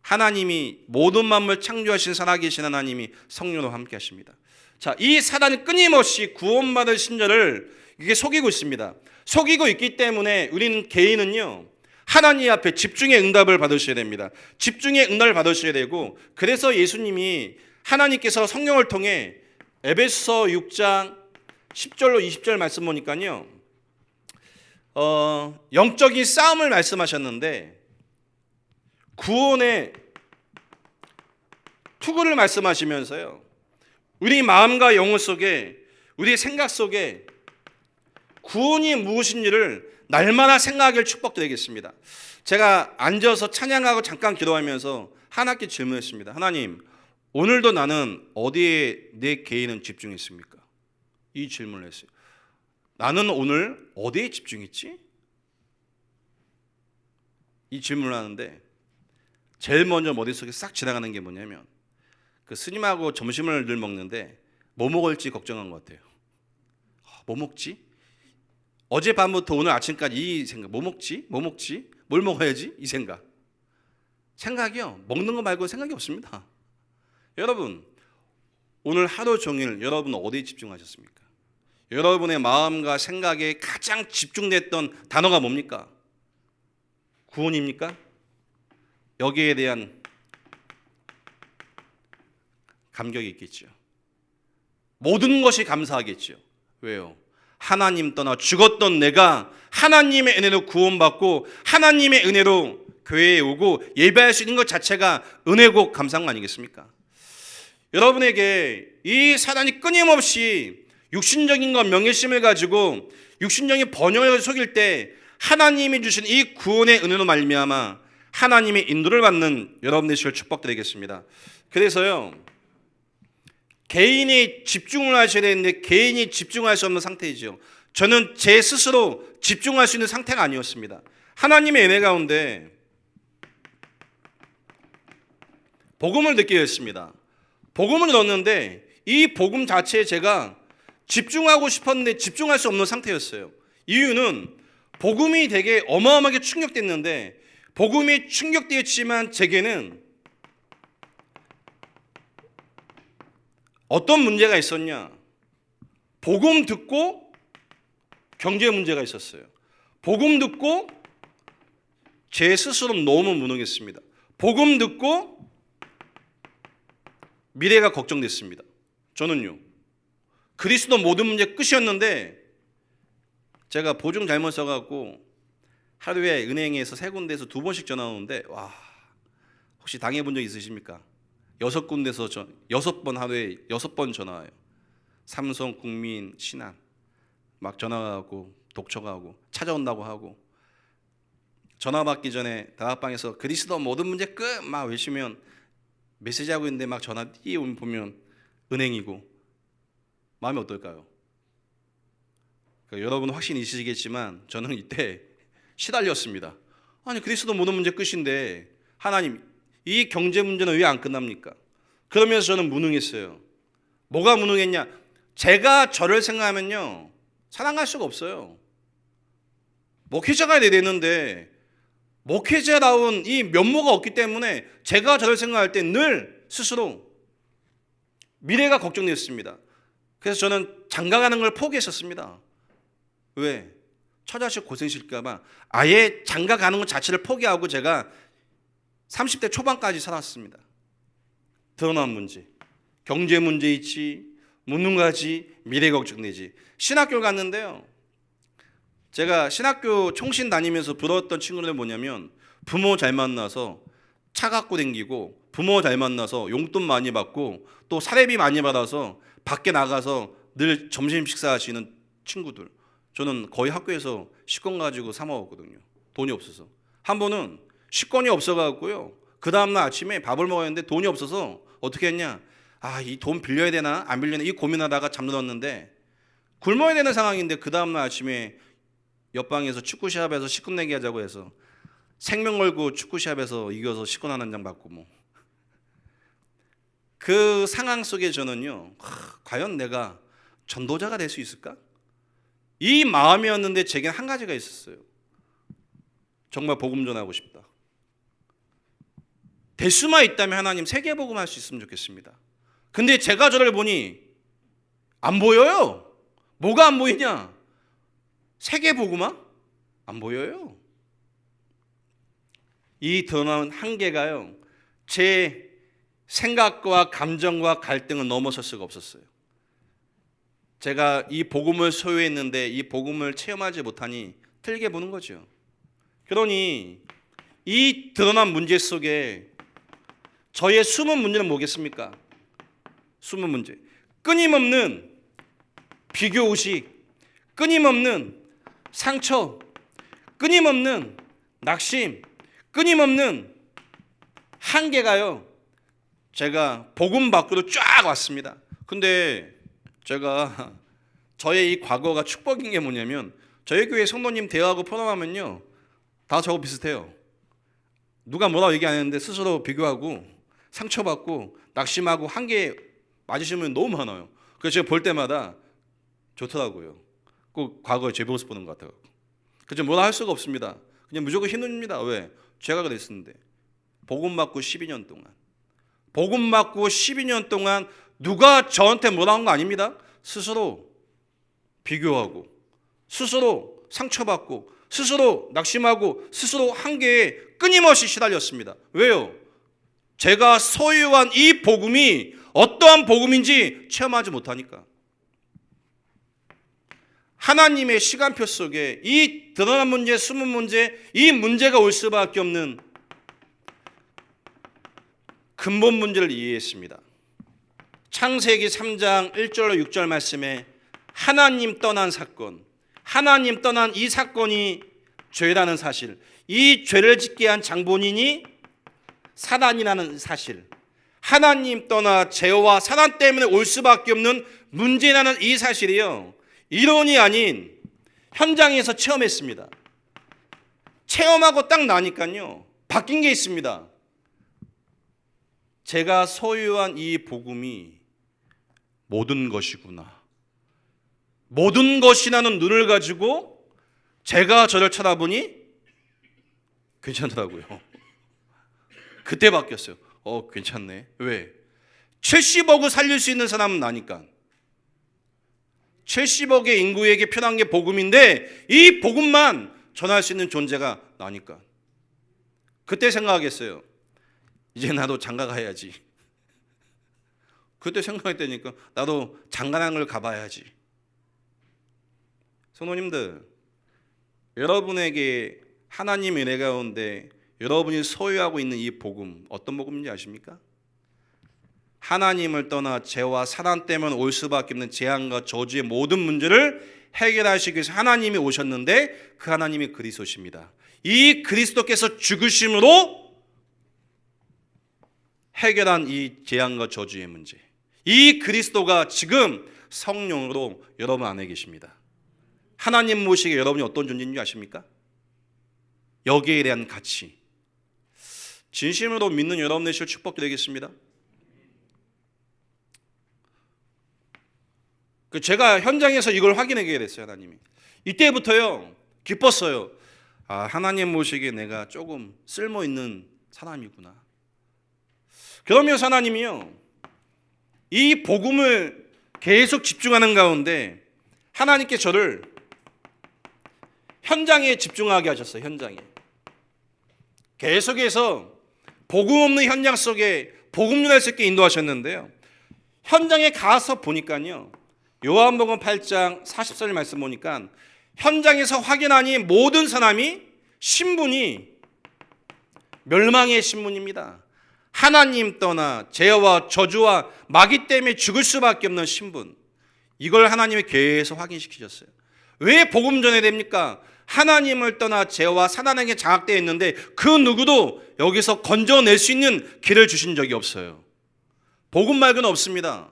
Speaker 1: 하나님이 모든 만물 창조하신 살아계신 하나님이 성령으로 함께 하십니다. 자, 이 사단이 끊임없이 구원받을 신자를 이게 속이고 있습니다. 속이고 있기 때문에 우리는 개인은요 하나님 앞에 집중의 응답을 받으셔야 됩니다. 집중의 응답을 받으셔야 되고, 그래서 예수님이 하나님께서 성령을 통해 에베소서 6장 10절로 20절 말씀 보니까요 영적인 싸움을 말씀하셨는데 구원의 투구를 말씀하시면서요 우리 마음과 영혼 속에 우리 생각 속에 구원이 무엇인지를 날마다 생각하기를 축복드리겠습니다. 제가 앉아서 찬양하고 잠깐 기도하면서 하나님께 질문했습니다. 하나님, 오늘도 나는 어디에 내 개인은 집중했습니까? 이 질문을 했어요. 나는 오늘 어디에 집중했지? 이 질문을 하는데 제일 먼저 머릿속에 싹 지나가는 게 뭐냐면 그 스님하고 점심을 늘 먹는데 뭐 먹을지 걱정한 것 같아요. 뭐 먹지? 어젯밤부터 오늘 아침까지 이 생각, 뭐 먹지? 뭐 먹지? 뭘 먹어야지? 이 생각. 생각이요, 먹는 거 말고 생각이 없습니다. 여러분, 오늘 하루 종일 여러분 어디에 집중하셨습니까? 여러분의 마음과 생각에 가장 집중됐던 단어가 뭡니까? 구원입니까? 여기에 대한 감격이 있겠죠. 모든 것이 감사하겠죠. 왜요? 하나님 떠나 죽었던 내가 하나님의 은혜로 구원받고 하나님의 은혜로 교회에 오고 예배할 수 있는 것 자체가 은혜고 감사한 거 아니겠습니까? 여러분에게 이 사단이 끊임없이 육신적인 것 명예심을 가지고 육신적인 번영을 속일 때 하나님이 주신 이 구원의 은혜로 말미암아 하나님의 인도를 받는 여러분 되시길 축복드리겠습니다. 그래서요 개인이 집중을 하셔야 되는데 개인이 집중할 수 없는 상태이죠. 저는 제 스스로 집중할 수 있는 상태가 아니었습니다. 하나님의 은혜 가운데 복음을 듣게 됐습니다. 복음을 넣었는데 이 복음 자체에 제가 집중하고 싶었는데 집중할 수 없는 상태였어요. 이유는 복음이 되게 어마어마하게 충격됐는데 복음이 충격되었지만 제게는 어떤 문제가 있었냐? 복음 듣고 경제 문제가 있었어요. 복음 듣고 제 스스로 너무 무능했습니다. 복음 듣고 미래가 걱정됐습니다. 저는요. 그리스도 모든 문제 끝이었는데 제가 보증 잘못 써갖고 하루에 은행에서 3군데에서 2번씩 전화 오는데 와, 혹시 당해본 적 있으십니까? 6군데서 6번 하루에 6번 전화와요. 삼성, 국민, 신한 막 전화하고 독촉하고 찾아온다고 하고 전화 받기 전에 다락방에서 그리스도 모든 문제 끝 막 외치면 메시지하고 있는데 막 전화 띄우면 보면 은행이고 마음이 어떨까요? 그러니까 여러분 확신 있으시겠지만 저는 이때 시달렸습니다. 아니 그리스도 모든 문제 끝인데 하나님 이 경제 문제는 왜 안 끝납니까? 그러면서 저는 무능했어요. 뭐가 무능했냐? 제가 저를 생각하면요 사랑할 수가 없어요. 목회자가 돼야 되는데 목회자다운 이 면모가 없기 때문에 제가 저를 생각할 때 늘 스스로 미래가 걱정됐습니다. 그래서 저는 장가가는 걸 포기했었습니다. 왜? 처자식 고생실까 봐 아예 장가가는 것 자체를 포기하고 제가 30대 초반까지 살았습니다. 드러난 문제, 경제 문제 있지, 무능하지, 미래 걱정되지. 신학교를 갔는데요. 제가 신학교 총신 다니면서 부러웠던 친구들은 뭐냐면 부모 잘 만나서 차 갖고 댕기고 부모 잘 만나서 용돈 많이 받고 또 사례비 많이 받아서 밖에 나가서 늘 점심 식사하시는 친구들, 저는 거의 학교에서 식권 가지고 사 먹었거든요. 돈이 없어서. 한 번은 식권이 없어갖고요, 그 다음날 아침에 밥을 먹었는데 돈이 없어서 어떻게 했냐, 이 돈 빌려야 되나 안 빌려야 되나 이 고민하다가 잠들었는데 굶어야 되는 상황인데 그 다음날 아침에 옆방에서 축구시합에서 식권 내기 하자고 해서 생명 걸고 축구시합에서 이겨서 식권 한 장 받고 그 상황 속에 저는요, 과연 내가 전도자가 될 수 있을까? 이 마음이었는데 제겐 한 가지가 있었어요. 정말 복음 전하고 싶다. 될 수만 있다면 하나님 세계 복음 할 수 있으면 좋겠습니다. 근데 제가 저를 보니 안 보여요. 뭐가 안 보이냐? 세계 복음화? 안 보여요. 이 드러나는 한계가요, 제 생각과 감정과 갈등을 넘어설 수가 없었어요. 제가 이 복음을 소유했는데 이 복음을 체험하지 못하니 틀게 보는 거죠. 그러니 이 드러난 문제 속에 저의 숨은 문제는 뭐겠습니까? 숨은 문제, 끊임없는 비교의식, 끊임없는 상처, 끊임없는 낙심, 끊임없는 한계가요, 제가 복음 밖으로 쫙 왔습니다. 근데 제가 저의 이 과거가 축복인 게 뭐냐면, 저희 교회 성도님 대화하고 포럼하면요 다 저하고 비슷해요. 누가 뭐라고 얘기 안 했는데 스스로 비교하고 상처받고 낙심하고 한계 맞으시면 너무 많아요. 그래서 제가 볼 때마다 좋더라고요. 꼭 과거의 제 모습 보는 것 같아요. 그래서 뭐라 할 수가 없습니다. 그냥 무조건 힘듭니다. 왜? 제가 그랬었는데. 복음 받고 12년 동안, 복음 받고 12년 동안 누가 저한테 뭐라 한 거 아닙니다. 스스로 비교하고 스스로 상처받고 스스로 낙심하고 스스로 한계에 끊임없이 시달렸습니다. 왜요? 제가 소유한 이 복음이 어떠한 복음인지 체험하지 못하니까. 하나님의 시간표 속에 이 드러난 문제, 숨은 문제, 이 문제가 올 수밖에 없는 근본 문제를 이해했습니다. 창세기 3장 1절로 6절 말씀에 하나님 떠난 사건, 하나님 떠난 이 사건이 죄라는 사실, 이 죄를 짓게 한 장본인이 사단이라는 사실, 하나님 떠나 죄와 사단 때문에 올 수밖에 없는 문제라는 이 사실이요, 이론이 아닌 현장에서 체험했습니다. 체험하고 딱 나니까요 바뀐 게 있습니다. 제가 소유한 이 복음이 모든 것이구나, 모든 것이라는 눈을 가지고 제가 저를 쳐다보니 괜찮더라고요. 그때 바뀌었어요. 괜찮네. 왜? 70억을 살릴 수 있는 사람은 나니까. 70억의 인구에게 편한 게 복음인데 이 복음만 전할 수 있는 존재가 나니까. 그때 생각하겠어요. 이제 나도 장가 가야지. 그때 생각했다니까 나도 장가라는 걸 가봐야지. 성도님들, 여러분에게 하나님의 은혜 가운데 여러분이 소유하고 있는 이 복음, 어떤 복음인지 아십니까? 하나님을 떠나 죄와 사단 때문에 올 수밖에 없는 재앙과 저주의 모든 문제를 해결하시기 위해서 하나님이 오셨는데 그 하나님이 그리스도십니다. 이 그리스도께서 죽으심으로 해결한 이 재앙과 저주의 문제, 이 그리스도가 지금 성령으로 여러분 안에 계십니다. 하나님 모시기에 여러분이 어떤 존재인지 아십니까? 여기에 대한 가치, 진심으로 믿는 여러분 되실 축복 드리겠습니다. 제가 현장에서 이걸 확인하게 됐어요. 하나님이 이때부터요 기뻤어요. 하나님 모시기에 내가 조금 쓸모있는 사람이구나. 그러면서 하나님이요 이 복음을 계속 집중하는 가운데 하나님께 저를 현장에 집중하게 하셨어요. 현장에 계속해서 복음 없는 현장 속에 복음 전할 수 있게 인도하셨는데요, 현장에 가서 보니까요 요한복음 8장 40절 말씀 보니까 현장에서 확인하니 모든 사람이 신분이 멸망의 신분입니다. 하나님 떠나 죄와 저주와 마귀 때문에 죽을 수밖에 없는 신분. 이걸 하나님이 계속 확인시키셨어요. 왜 복음 전해야 됩니까? 하나님을 떠나 죄와 사단에게 장악되어 있는데 그 누구도 여기서 건져낼 수 있는 길을 주신 적이 없어요. 복음 말고는 없습니다.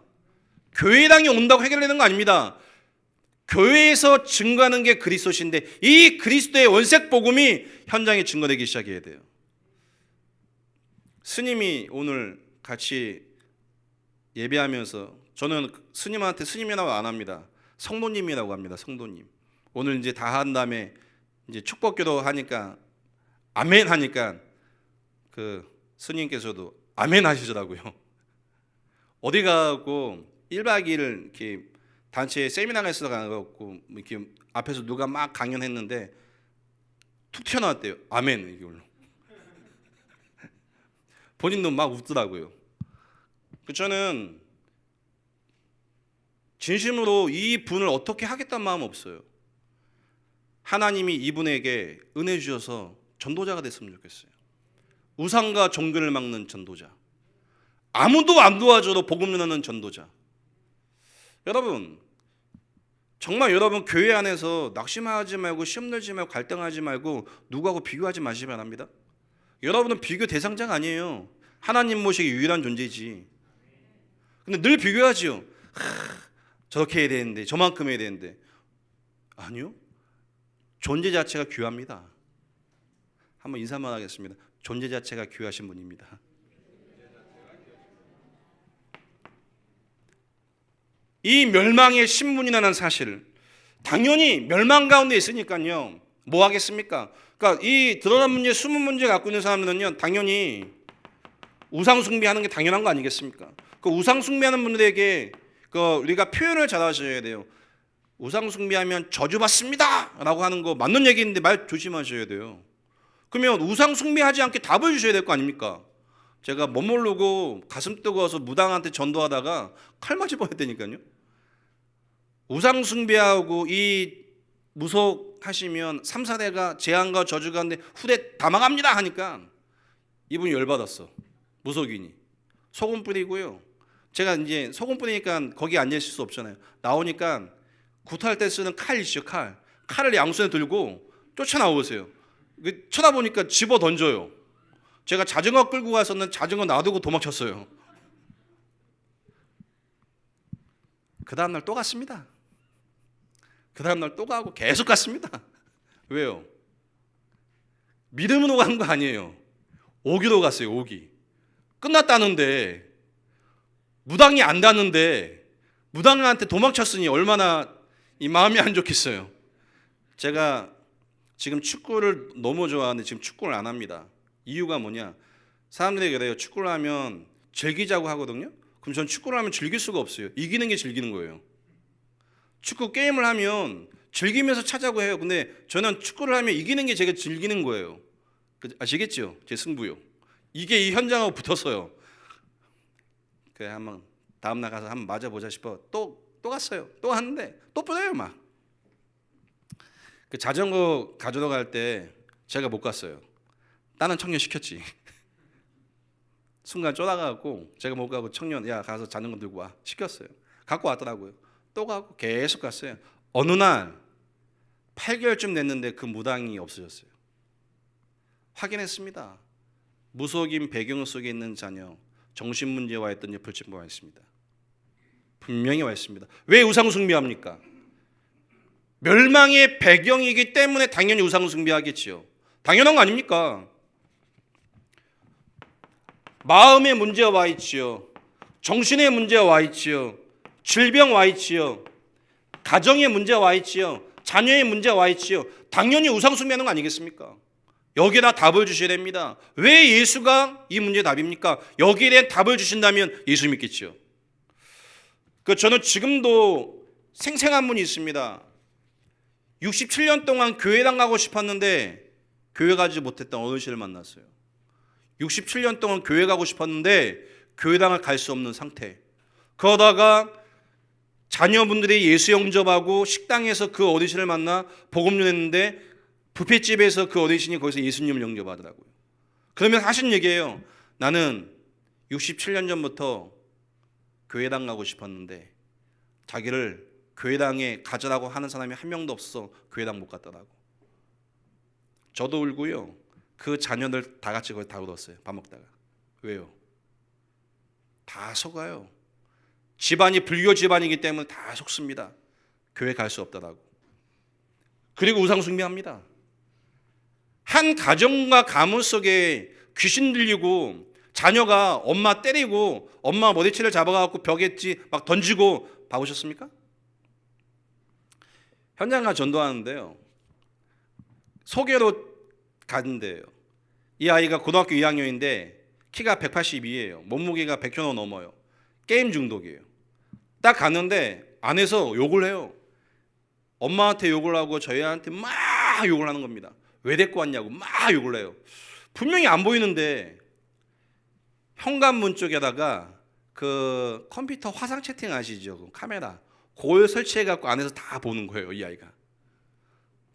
Speaker 1: 교회당이 온다고 해결되는 거 아닙니다. 교회에서 증거하는 게 그리스도신데 이 그리스도의 원색 복음이 현장에 증거되기 시작해야 돼요. 스님이 오늘 같이 예배하면서 저는 스님한테 스님이라고 안 합니다. 성도님이라고 합니다. 성도님. 오늘 이제 다 한 다음에 이제 축복기도 하니까 아멘 하니까 그 스님께서도 아멘 하시더라고요. 어디 가고 1박 2일 이렇게 단체 세미나가 있어서 가고 이렇게 앞에서 누가 막 강연했는데 툭 튀어나왔대요. 아멘 이걸로. 본인도 막 웃더라고요. 저는 진심으로 이 분을 어떻게 하겠다는 마음 없어요. 하나님이 이분에게 은혜 주셔서 전도자가 됐으면 좋겠어요. 우상과 종교를 막는 전도자. 아무도 안 도와줘도 복음 전하는 전도자. 여러분, 정말 여러분 교회 안에서 낙심하지 말고 시험 들지 말고 갈등하지 말고 누구하고 비교하지 마시기 바랍니다. 여러분은 비교 대상자가 아니에요. 하나님 모시기 유일한 존재지. 근데 늘 비교하지요. 저렇게 해야 되는데 저만큼 해야 되는데. 아니요. 존재 자체가 귀합니다. 한번 인사만 하겠습니다. 존재 자체가 귀하신 분입니다. 이 멸망의 신분이라는 사실, 당연히 멸망 가운데 있으니까요. 뭐 하겠습니까? 그러니까 이 드러난 문제, 숨은 문제 갖고 있는 사람들은요, 당연히 우상 숭배하는 게 당연한 거 아니겠습니까? 그 우상 숭배하는 분들에게 우리가 표현을 잘 하셔야 돼요. 우상 숭배하면 저주받습니다라고 하는 거 맞는 얘기인데 말 조심하셔야 돼요. 그러면 우상 숭배하지 않게 답을 주셔야 될 거 아닙니까? 제가 멋모르고 가슴 뜨거워서 무당한테 전도하다가 칼 맞을 뻔했다니까요. 우상 숭배하고 이 무속하시면 3, 4대가 재앙과 저주 가운데 후대 다 망합니다 하니까 이분이 열받았어. 무속인이. 소금 뿌리고요. 제가 이제 소금 뿌리니까 거기 앉아 있을 수 없잖아요. 나오니까 굿할 때 쓰는 칼 있죠, 칼. 칼을 양손에 들고 쫓아나오세요. 쳐다보니까 집어 던져요. 제가 자전거 끌고 갔었는데 자전거 놔두고 도망쳤어요. 그 다음날 또 갔습니다. 그 다음날 또 가고 계속 갔습니다. 왜요? 믿음으로 간 거 아니에요. 오기로 갔어요. 오기. 끝났다는데 무당이 안다는데 무당한테 도망쳤으니 얼마나 이 마음이 안 좋겠어요. 제가 지금 축구를 너무 좋아하는데 지금 축구를 안 합니다. 이유가 뭐냐? 사람들이 그래요. 축구를 하면 즐기자고 하거든요. 그럼 전 축구를 하면 즐길 수가 없어요. 이기는 게 즐기는 거예요. 축구 게임을 하면 즐기면서 차자고 해요. 근데 저는 축구를 하면 이기는 게 제가 즐기는 거예요. 아시겠죠? 제 승부요. 이게 이 현장하고 붙었어요. 그래 한번 다음날 가서 한번 맞아보자 싶어. 또 갔어요. 또 하는데 또 뿌려요 막. 그 자전거 가져다 갈 때 제가 못 갔어요. 다른 청년 시켰지. 순간 쫄아가고 제가 못 가고 청년 야 가서 자전거 들고 와 시켰어요. 갖고 왔더라고요. 또 가고 계속 갔어요. 어느 날 8개월쯤 됐는데 그 무당이 없어졌어요. 확인했습니다. 무속인 배경 속에 있는 자녀 정신문제와 했더니 불침보가 있습니다. 분명히 와 있습니다. 왜 우상 숭배합니까? 멸망의 배경이기 때문에 당연히 우상 숭배하겠지요. 당연한 거 아닙니까? 마음의 문제가 와 있지요. 정신의 문제가 와 있지요. 질병 와 있지요. 가정의 문제가 와 있지요. 자녀의 문제가 와 있지요. 당연히 우상 숭배하는 거 아니겠습니까? 여기에다 답을 주셔야 됩니다. 왜 예수가 이 문제의 답입니까? 여기에 대한 답을 주신다면 예수 믿겠지요. 저는 지금도 생생한 분이 있습니다. 67년 동안 교회당 가고 싶었는데 교회 가지 못했던 어르신을 만났어요. 67년 동안 교회 가고 싶었는데 교회당을 갈 수 없는 상태. 그러다가 자녀분들이 예수 영접하고 식당에서 그 어르신을 만나 복음 전했는데 뷔페집에서 그 어르신이 거기서 예수님을 영접하더라고요. 그러면 하신 얘기예요. 나는 67년 전부터 교회당 가고 싶었는데 자기를 교회당에 가자라고 하는 사람이 한 명도 없어서 교회당 못 갔더라고. 저도 울고요. 그 자녀들 다 같이 거기 다 울었어요. 밥 먹다가. 왜요? 다 속아요. 집안이 불교 집안이기 때문에 다 속습니다. 교회 갈 수 없더라고. 그리고 우상 숭배합니다. 한 가정과 가문 속에 귀신 들리고 자녀가 엄마 때리고 엄마 머리채를 잡아갖고 벽에 막 던지고 봐보셨습니까? 현장 가 전도하는데요. 소개로 갔는데요. 이 아이가 고등학교 2학년인데 키가 182예요. 몸무게가 100kg 넘어요. 게임 중독이에요. 딱 갔는데 안에서 욕을 해요. 엄마한테 욕을 하고 저희한테 막 욕을 하는 겁니다. 왜 데리고 왔냐고 막 욕을 해요. 분명히 안 보이는데 현관문 쪽에다가 그 컴퓨터 화상 채팅 아시죠? 그 카메라 그걸 설치해갖고 안에서 다 보는 거예요. 이 아이가.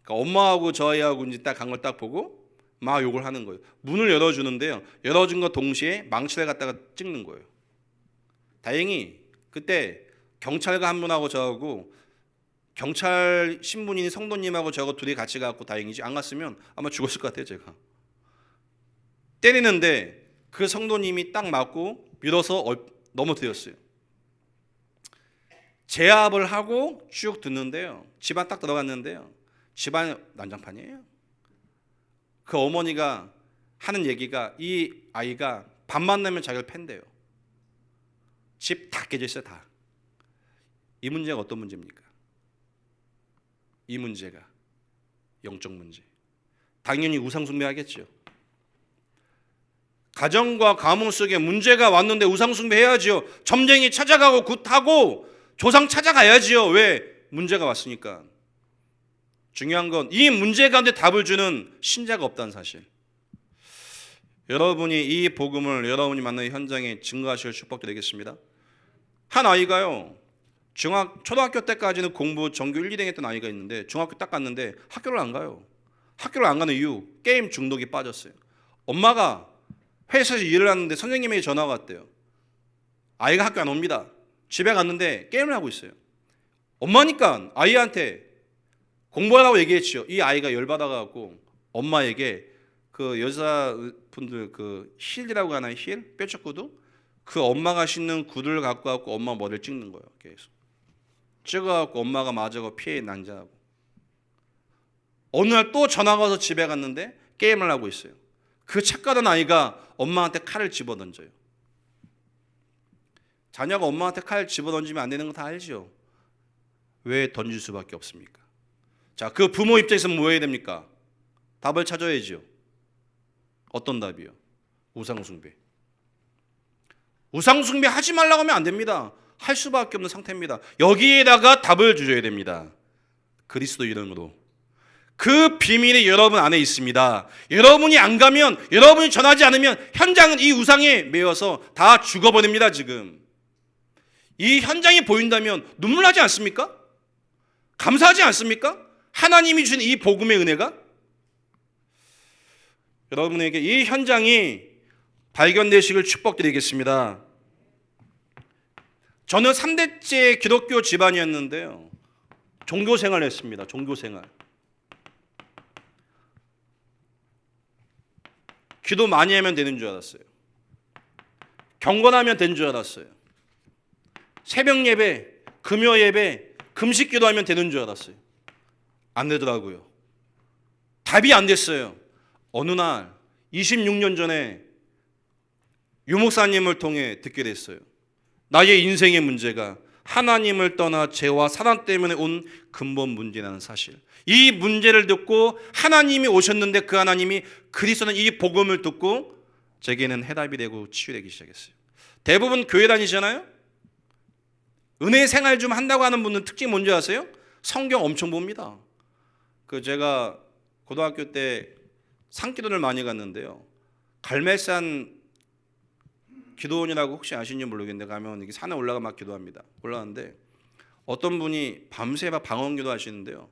Speaker 1: 그러니까 엄마하고 저희하고 이제 딱 간 걸 딱 보고 막 욕을 하는 거예요. 문을 열어주는데요. 열어준 거 동시에 망치를 갖다가 찍는 거예요. 다행히 그때 경찰과 한 분하고 저하고 경찰 신분인 성도님하고 저하고 둘이 같이 가고 다행이지 안 갔으면 아마 죽었을 것 같아요. 제가 때리는데 그 성도님이 딱 맞고 밀어서 넘어뜨렸어요. 제압을 하고 쭉 듣는데요. 집안 딱 들어갔는데요. 집안 난장판이에요. 그 어머니가 하는 얘기가 이 아이가 밤만 나면 자기를 팬대요. 집 다 깨져 있어요. 다. 이 문제가 어떤 문제입니까? 이 문제가 영적 문제. 당연히 우상 숭배하겠죠. 가정과 가문 속에 문제가 왔는데 우상 숭배해야죠. 점쟁이 찾아가고 굿하고 조상 찾아가야지요. 왜? 문제가 왔으니까. 중요한 건 이 문제 가운데 답을 주는 신자가 없다는 사실. 여러분이 이 복음을 여러분이 만나는 현장에 증거하실 축복 드리겠습니다. 한 아이가요. 초등학교 때까지는 공부 전교 1, 2등 했던 아이가 있는데 중학교 딱 갔는데 학교를 안 가요. 학교를 안 가는 이유 게임 중독이 빠졌어요. 엄마가 회사에서 일을 하는데 선생님에게 전화가 왔대요. 아이가 학교 안 옵니다. 집에 갔는데 게임을 하고 있어요. 엄마니까 아이한테 공부하라고 얘기했죠. 이 아이가 열받아갖고 엄마에게 그 여자분들 그 힐이라고 하나요? 힐? 뾰족 구두? 그 엄마가 신는 구두를 갖고 와서 엄마 머리를 찍는 거예요. 계속 찍어갖고 엄마가 맞아서 피해 난자하고 어느 날 또 전화가 와서 집에 갔는데 게임을 하고 있어요. 그 착각한 아이가 엄마한테 칼을 집어던져요. 자녀가 엄마한테 칼을 집어던지면 안 되는 거 다 알죠? 왜 던질 수밖에 없습니까? 자, 그 부모 입장에서 뭐 해야 됩니까? 답을 찾아야죠. 어떤 답이요? 우상숭배. 우상숭배 하지 말라고 하면 안 됩니다. 할 수밖에 없는 상태입니다. 여기에다가 답을 주셔야 됩니다. 그리스도 이름으로. 그 비밀이 여러분 안에 있습니다. 여러분이 안 가면, 여러분이 전하지 않으면 현장은 이 우상에 매여서 다 죽어버립니다. 지금 이 현장이 보인다면 눈물 나지 않습니까? 감사하지 않습니까? 하나님이 주신 이 복음의 은혜가 여러분에게 이 현장이 발견되시길 축복드리겠습니다. 저는 3대째 기독교 집안이었는데요. 종교생활을 했습니다. 종교생활. 기도 많이 하면 되는 줄 알았어요. 경건하면 되는 줄 알았어요. 새벽 예배, 금요 예배, 금식 기도하면 되는 줄 알았어요. 안 되더라고요. 답이 안 됐어요. 어느 날 26년 전에 유 목사님을 통해 듣게 됐어요. 나의 인생의 문제가 하나님을 떠나 죄와 사단 때문에 온 근본 문제라는 사실. 이 문제를 듣고 하나님이 오셨는데 그 하나님이 그리스도는 이 복음을 듣고 제게는 해답이 되고 치유되기 시작했어요. 대부분 교회 다니잖아요. 은혜 생활 좀 한다고 하는 분은 특징이 뭔지 아세요? 성경 엄청 봅니다. 제가 고등학교 때 산기도를 많이 갔는데요. 갈매산 기도원이라고 혹시 아시는지 모르겠는데 가면 산에 올라가 막 기도합니다. 올라가는데 어떤 분이 밤새 막 방언 기도 하시는데요.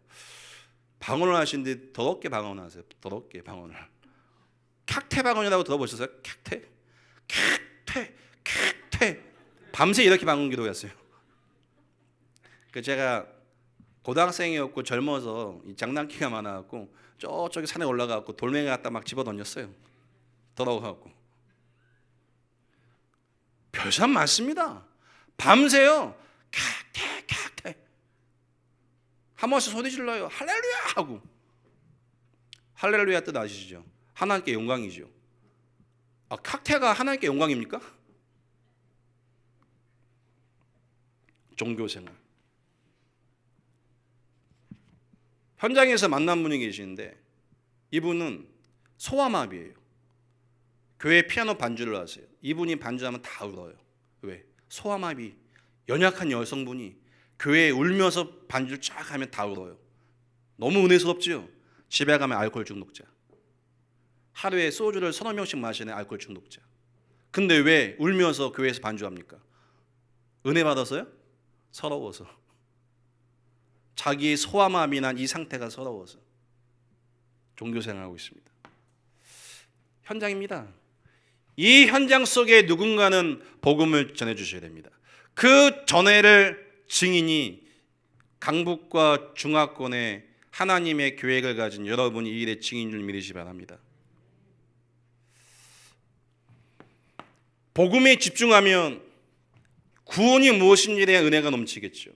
Speaker 1: 방언을 하시는데 더럽게 방언을 하세요. 더럽게 방언을. 칵테박원이라고 들어보셨어요? 칵테. 밤새 이렇게 박은 기도였어요. 그 제가 고등학생이었고 젊어서 이 장난기가 많아갖고 저쪽에 산에 올라가갖고 돌멩이 갖다 막 집어 던졌어요. 더러워갖고. 별산 많습니다. 밤새요. 칵테. 한 번씩 소리 질러요. 할렐루야 하고. 할렐루야 뜻 아시죠? 하나님께 영광이죠. 칵테가 하나님께 영광입니까? 종교생활. 현장에서 만난 분이 계시는데 이분은 소아마비예요. 교회 피아노 반주를 하세요. 이분이 반주하면 다 울어요. 왜? 소아마비, 연약한 여성분이 교회에 울면서 반주를 쫙 하면 다 울어요. 너무 은혜스럽죠? 집에 가면 알코올 중독자. 하루에 소주를 3-4명씩 마시는 알코올 중독자. 근데 왜 울면서 교회에서 반주합니까? 은혜 받아서요? 서러워서. 자기의 소아마비 난 이 상태가 서러워서 종교생활하고 있습니다. 현장입니다. 이 현장 속에 누군가는 복음을 전해주셔야 됩니다. 그 전해를 증인이 강북과 중화권에 하나님의 계획을 가진 여러분이 이 일의 증인을 믿으시기 바랍니다. 복음에 집중하면 구원이 무엇인지에 대한 은혜가 넘치겠죠.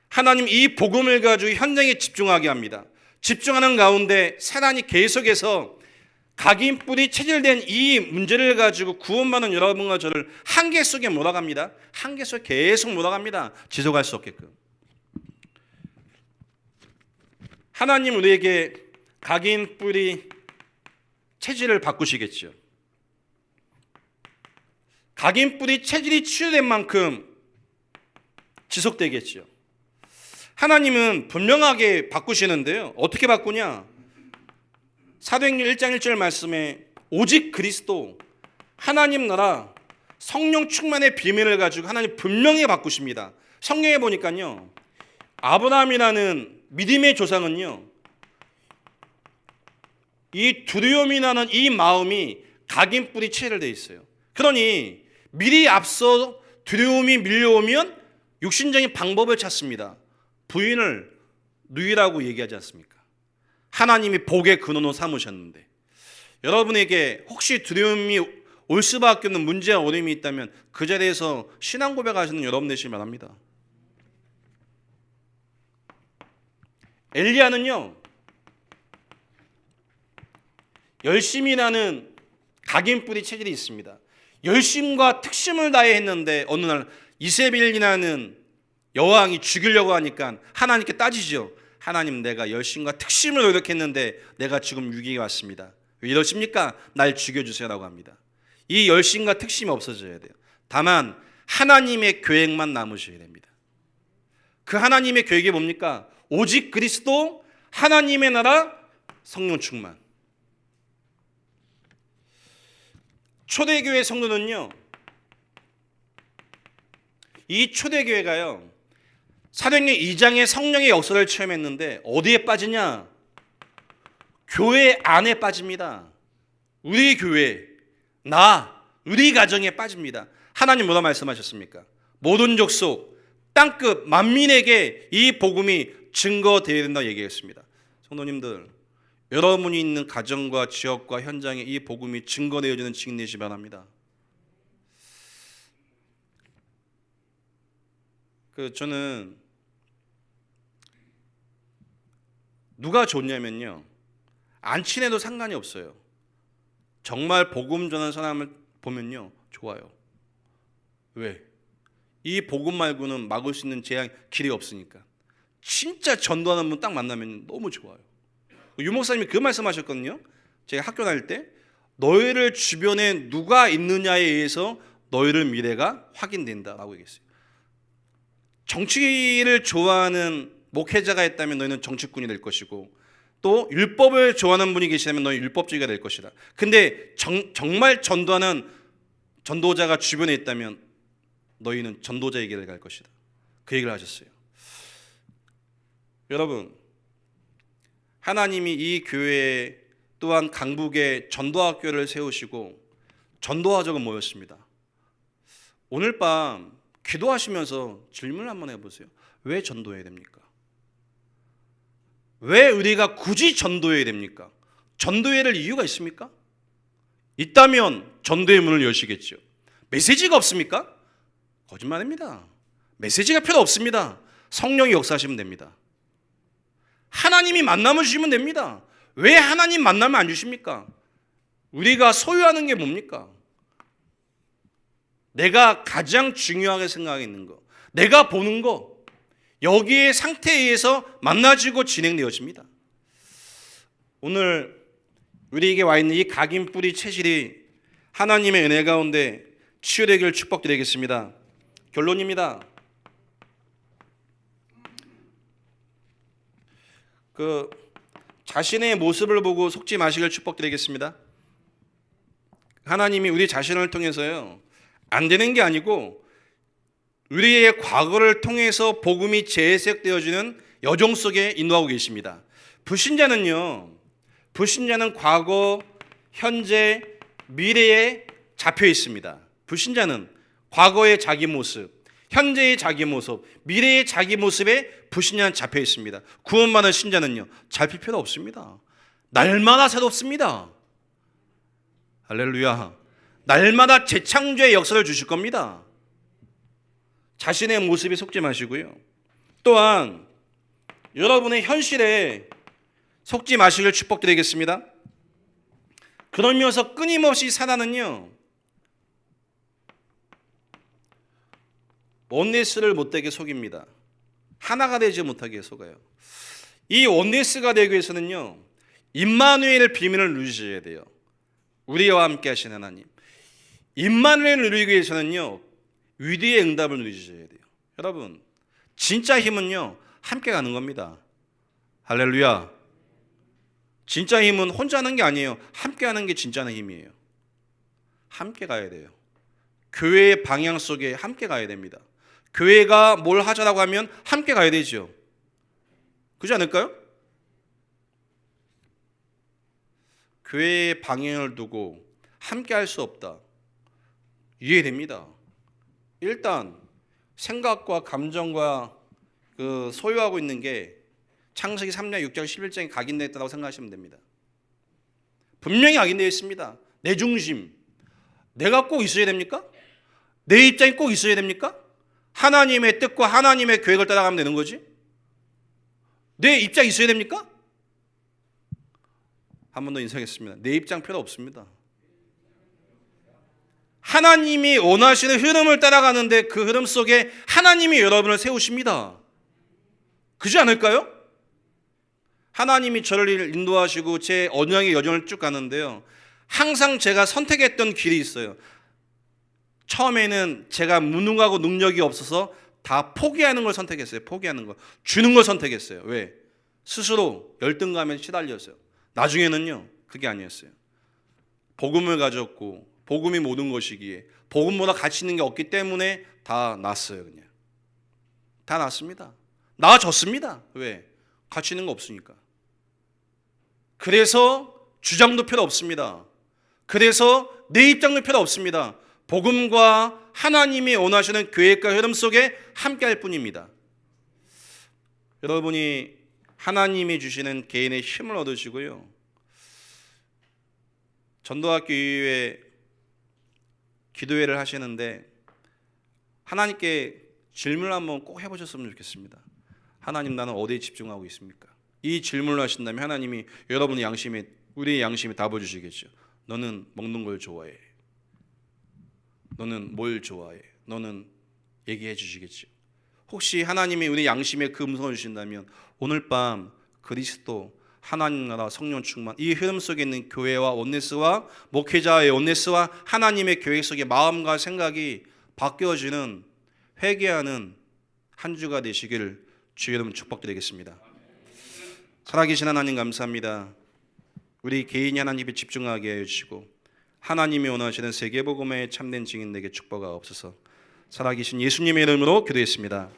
Speaker 1: 하나님 이 복음을 가지고 현장에 집중하게 합니다. 집중하는 가운데 사단이 계속해서 각인뿔이 체질된 이 문제를 가지고 구원받는 여러분과 저를 한계 속에 몰아갑니다. 한계 속에 계속 몰아갑니다. 지속할 수 없게끔. 하나님 우리에게 각인뿔이 체질을 바꾸시겠죠. 각인뿔이 체질이 치유된 만큼 지속되겠죠. 하나님은 분명하게 바꾸시는데요. 어떻게 바꾸냐? 사도행전 1장 1절 말씀에 오직 그리스도 하나님 나라 성령 충만의 비밀을 가지고 하나님 분명히 바꾸십니다. 성경에 보니까요. 아브라함이라는 믿음의 조상은요. 이 두려움이 나는 이 마음이 각인뿔이 체질되어 있어요. 그러니 미리 앞서 두려움이 밀려오면 육신적인 방법을 찾습니다. 부인을 누이라고 얘기하지 않습니까? 하나님이 복의 근원으로 삼으셨는데 여러분에게 혹시 두려움이 올 수밖에 없는 문제와 어려움이 있다면 그 자리에서 신앙 고백하시는 여러분 되시기 바랍니다. 엘리야는요 열심히 나는 각인뿔이 체질이 있습니다. 열심과 특심을 다해 했는데 어느 날 이세벨이라는 여왕이 죽이려고 하니까 하나님께 따지죠. 하나님 내가 열심과 특심을 노력했는데 내가 지금 위기에 왔습니다. 왜 이러십니까? 날 죽여주세요 라고 합니다. 이 열심과 특심이 없어져야 돼요. 다만 하나님의 계획만 남으셔야 됩니다. 그 하나님의 계획이 뭡니까? 오직 그리스도 하나님의 나라 성령 충만. 초대교회 성도는요 이 초대교회가요 사도행전 2장의 성령의 역사를 체험했는데 어디에 빠지냐? 교회 안에 빠집니다. 우리 교회, 우리 가정에 빠집니다. 하나님 뭐라 말씀하셨습니까? 모든 족속, 땅끝 만민에게 이 복음이 증거되어야 된다고 얘기했습니다. 성도님들, 여러분이 있는 가정과 지역과 현장에 이 복음이 증거되어지는 증인 되시기 바랍니다. 저는 누가 좋냐면요 안 친해도 상관이 없어요. 정말 복음 전하는 사람을 보면요 좋아요. 왜? 이 복음 말고는 막을 수 있는 재앙 길이 없으니까. 진짜 전도하는 분 딱 만나면 너무 좋아요. 유 목사님이 그 말씀하셨거든요. 제가 학교 다닐 때 너희를 주변에 누가 있느냐에 의해서 너희를 미래가 확인된다라고 얘기했어요. 정치를 좋아하는 목회자가 있다면 너희는 정치꾼이 될 것이고 또 율법을 좋아하는 분이 계시다면 너희 율법주의가 될 것이다. 근데 정말 전도하는 전도자가 주변에 있다면 너희는 전도자의 길을 갈 것이다. 그 얘기를 하셨어요. 여러분 하나님이 이 교회에 또한 강북에 전도학교를 세우시고 전도화적은 모였습니다. 오늘 밤 기도하시면서 질문을 한번 해보세요. 왜 전도해야 됩니까? 왜 우리가 굳이 전도해야 됩니까? 전도해야 될 이유가 있습니까? 있다면 전도의 문을 여시겠죠. 메시지가 없습니까? 거짓말입니다. 메시지가 필요 없습니다. 성령이 역사하시면 됩니다. 하나님이 만남을 주시면 됩니다. 왜 하나님 만남을 안 주십니까? 우리가 소유하는 게 뭡니까? 내가 가장 중요하게 생각하는 거, 내가 보는 거, 여기에 상태에 의해서 만나지고 진행되어집니다. 오늘 우리에게 와 있는 이 각인 뿌리 체질이 하나님의 은혜 가운데 치유되기를 축복드리겠습니다. 결론입니다. 자신의 모습을 보고 속지 마시길 축복드리겠습니다. 하나님이 우리 자신을 통해서요, 안 되는 게 아니고 우리의 과거를 통해서 복음이 재해석되어지는 여정 속에 인도하고 계십니다. 불신자는 과거, 현재, 미래에 잡혀 있습니다. 불신자는 과거의 자기 모습, 현재의 자기 모습, 미래의 자기 모습에 불신자는 잡혀 있습니다. 구원받은 신자는요, 잡힐 필요 없습니다. 날마다 새롭습니다. 할렐루야. 날마다 재창조의 역사를 주실 겁니다. 자신의 모습에 속지 마시고요. 또한 여러분의 현실에 속지 마시길 축복드리겠습니다. 그러면서 끊임없이 사단은요, 원네스를 못되게 속입니다. 하나가 되지 못하게 속아요. 이 원네스가 되기 위해서는요, 임마누엘의 비밀을 누리셔야 돼요. 우리와 함께 하신 하나님. 임마누엘을 누리기 위해서는요, 위대의 응답을 누리셔야 돼요. 여러분, 진짜 힘은요, 함께 가는 겁니다. 할렐루야. 진짜 힘은 혼자 하는 게 아니에요. 함께 하는 게 진짜 힘이에요. 함께 가야 돼요. 교회의 방향 속에 함께 가야 됩니다. 교회가 뭘 하자라고 하면 함께 가야 되죠. 그렇지 않을까요? 교회의 방향을 두고 함께 할 수 없다. 이해됩니다. 일단 생각과 감정과 소유하고 있는 게 창세기 3장 6절 11장에 각인되어 있다고 생각하시면 됩니다. 분명히 각인되어 있습니다. 내 중심. 내가 꼭 있어야 됩니까? 내 입장이 꼭 있어야 됩니까? 하나님의 뜻과 하나님의 계획을 따라가면 되는 거지. 내 입장이 있어야 됩니까? 한 번 더 인사하겠습니다. 내 입장 필요 없습니다. 하나님이 원하시는 흐름을 따라가는데 그 흐름 속에 하나님이 여러분을 세우십니다. 그렇지 않을까요? 하나님이 저를 인도하시고 제 언약의 여정을 쭉 가는데요, 항상 제가 선택했던 길이 있어요. 처음에는 제가 무능하고 능력이 없어서 다 포기하는 걸 선택했어요. 포기하는 거. 주는 걸 선택했어요. 왜? 스스로 열등감에 시달렸어요. 나중에는요, 그게 아니었어요. 복음을 가졌고 복음이 모든 것이기에 복음보다 가치 있는 게 없기 때문에 다 놨어요. 그냥 다 놨습니다. 나아졌습니다. 왜? 가치 있는 거 없으니까. 그래서 주장도 필요 없습니다. 그래서 내 입장도 필요 없습니다. 복음과 하나님이 원하시는 계획과 흐름 속에 함께할 뿐입니다. 여러분이 하나님이 주시는 개인의 힘을 얻으시고요, 전도학교 이후에 기도회를 하시는데 하나님께 질문을 한번 꼭 해보셨으면 좋겠습니다. 하나님, 나는 어디에 집중하고 있습니까? 이 질문을 하신다면 하나님이 여러분의 양심에, 우리의 양심에 답을 주시겠죠. 너는 먹는 걸 좋아해. 너는 뭘 좋아해? 너는 얘기해 주시겠죠. 혹시 하나님이 우리 양심에 그 음성을 주신다면 오늘 밤 그리스도, 하나님 나라, 성령 충만, 이 흐름 속에 있는 교회와 원네스와 목회자의 원네스와 하나님의 계획 속에 마음과 생각이 바뀌어지는, 회개하는 한 주가 되시기를 주 여러분 축복드리겠습니다. 살아계신 하나님 감사합니다. 우리 개인이 하나님에 집중하게 해주시고 하나님이 원하시는 세계복음의 참된 증인에게 축복하옵소서. 살아계신 예수님의 이름으로 기도했습니다.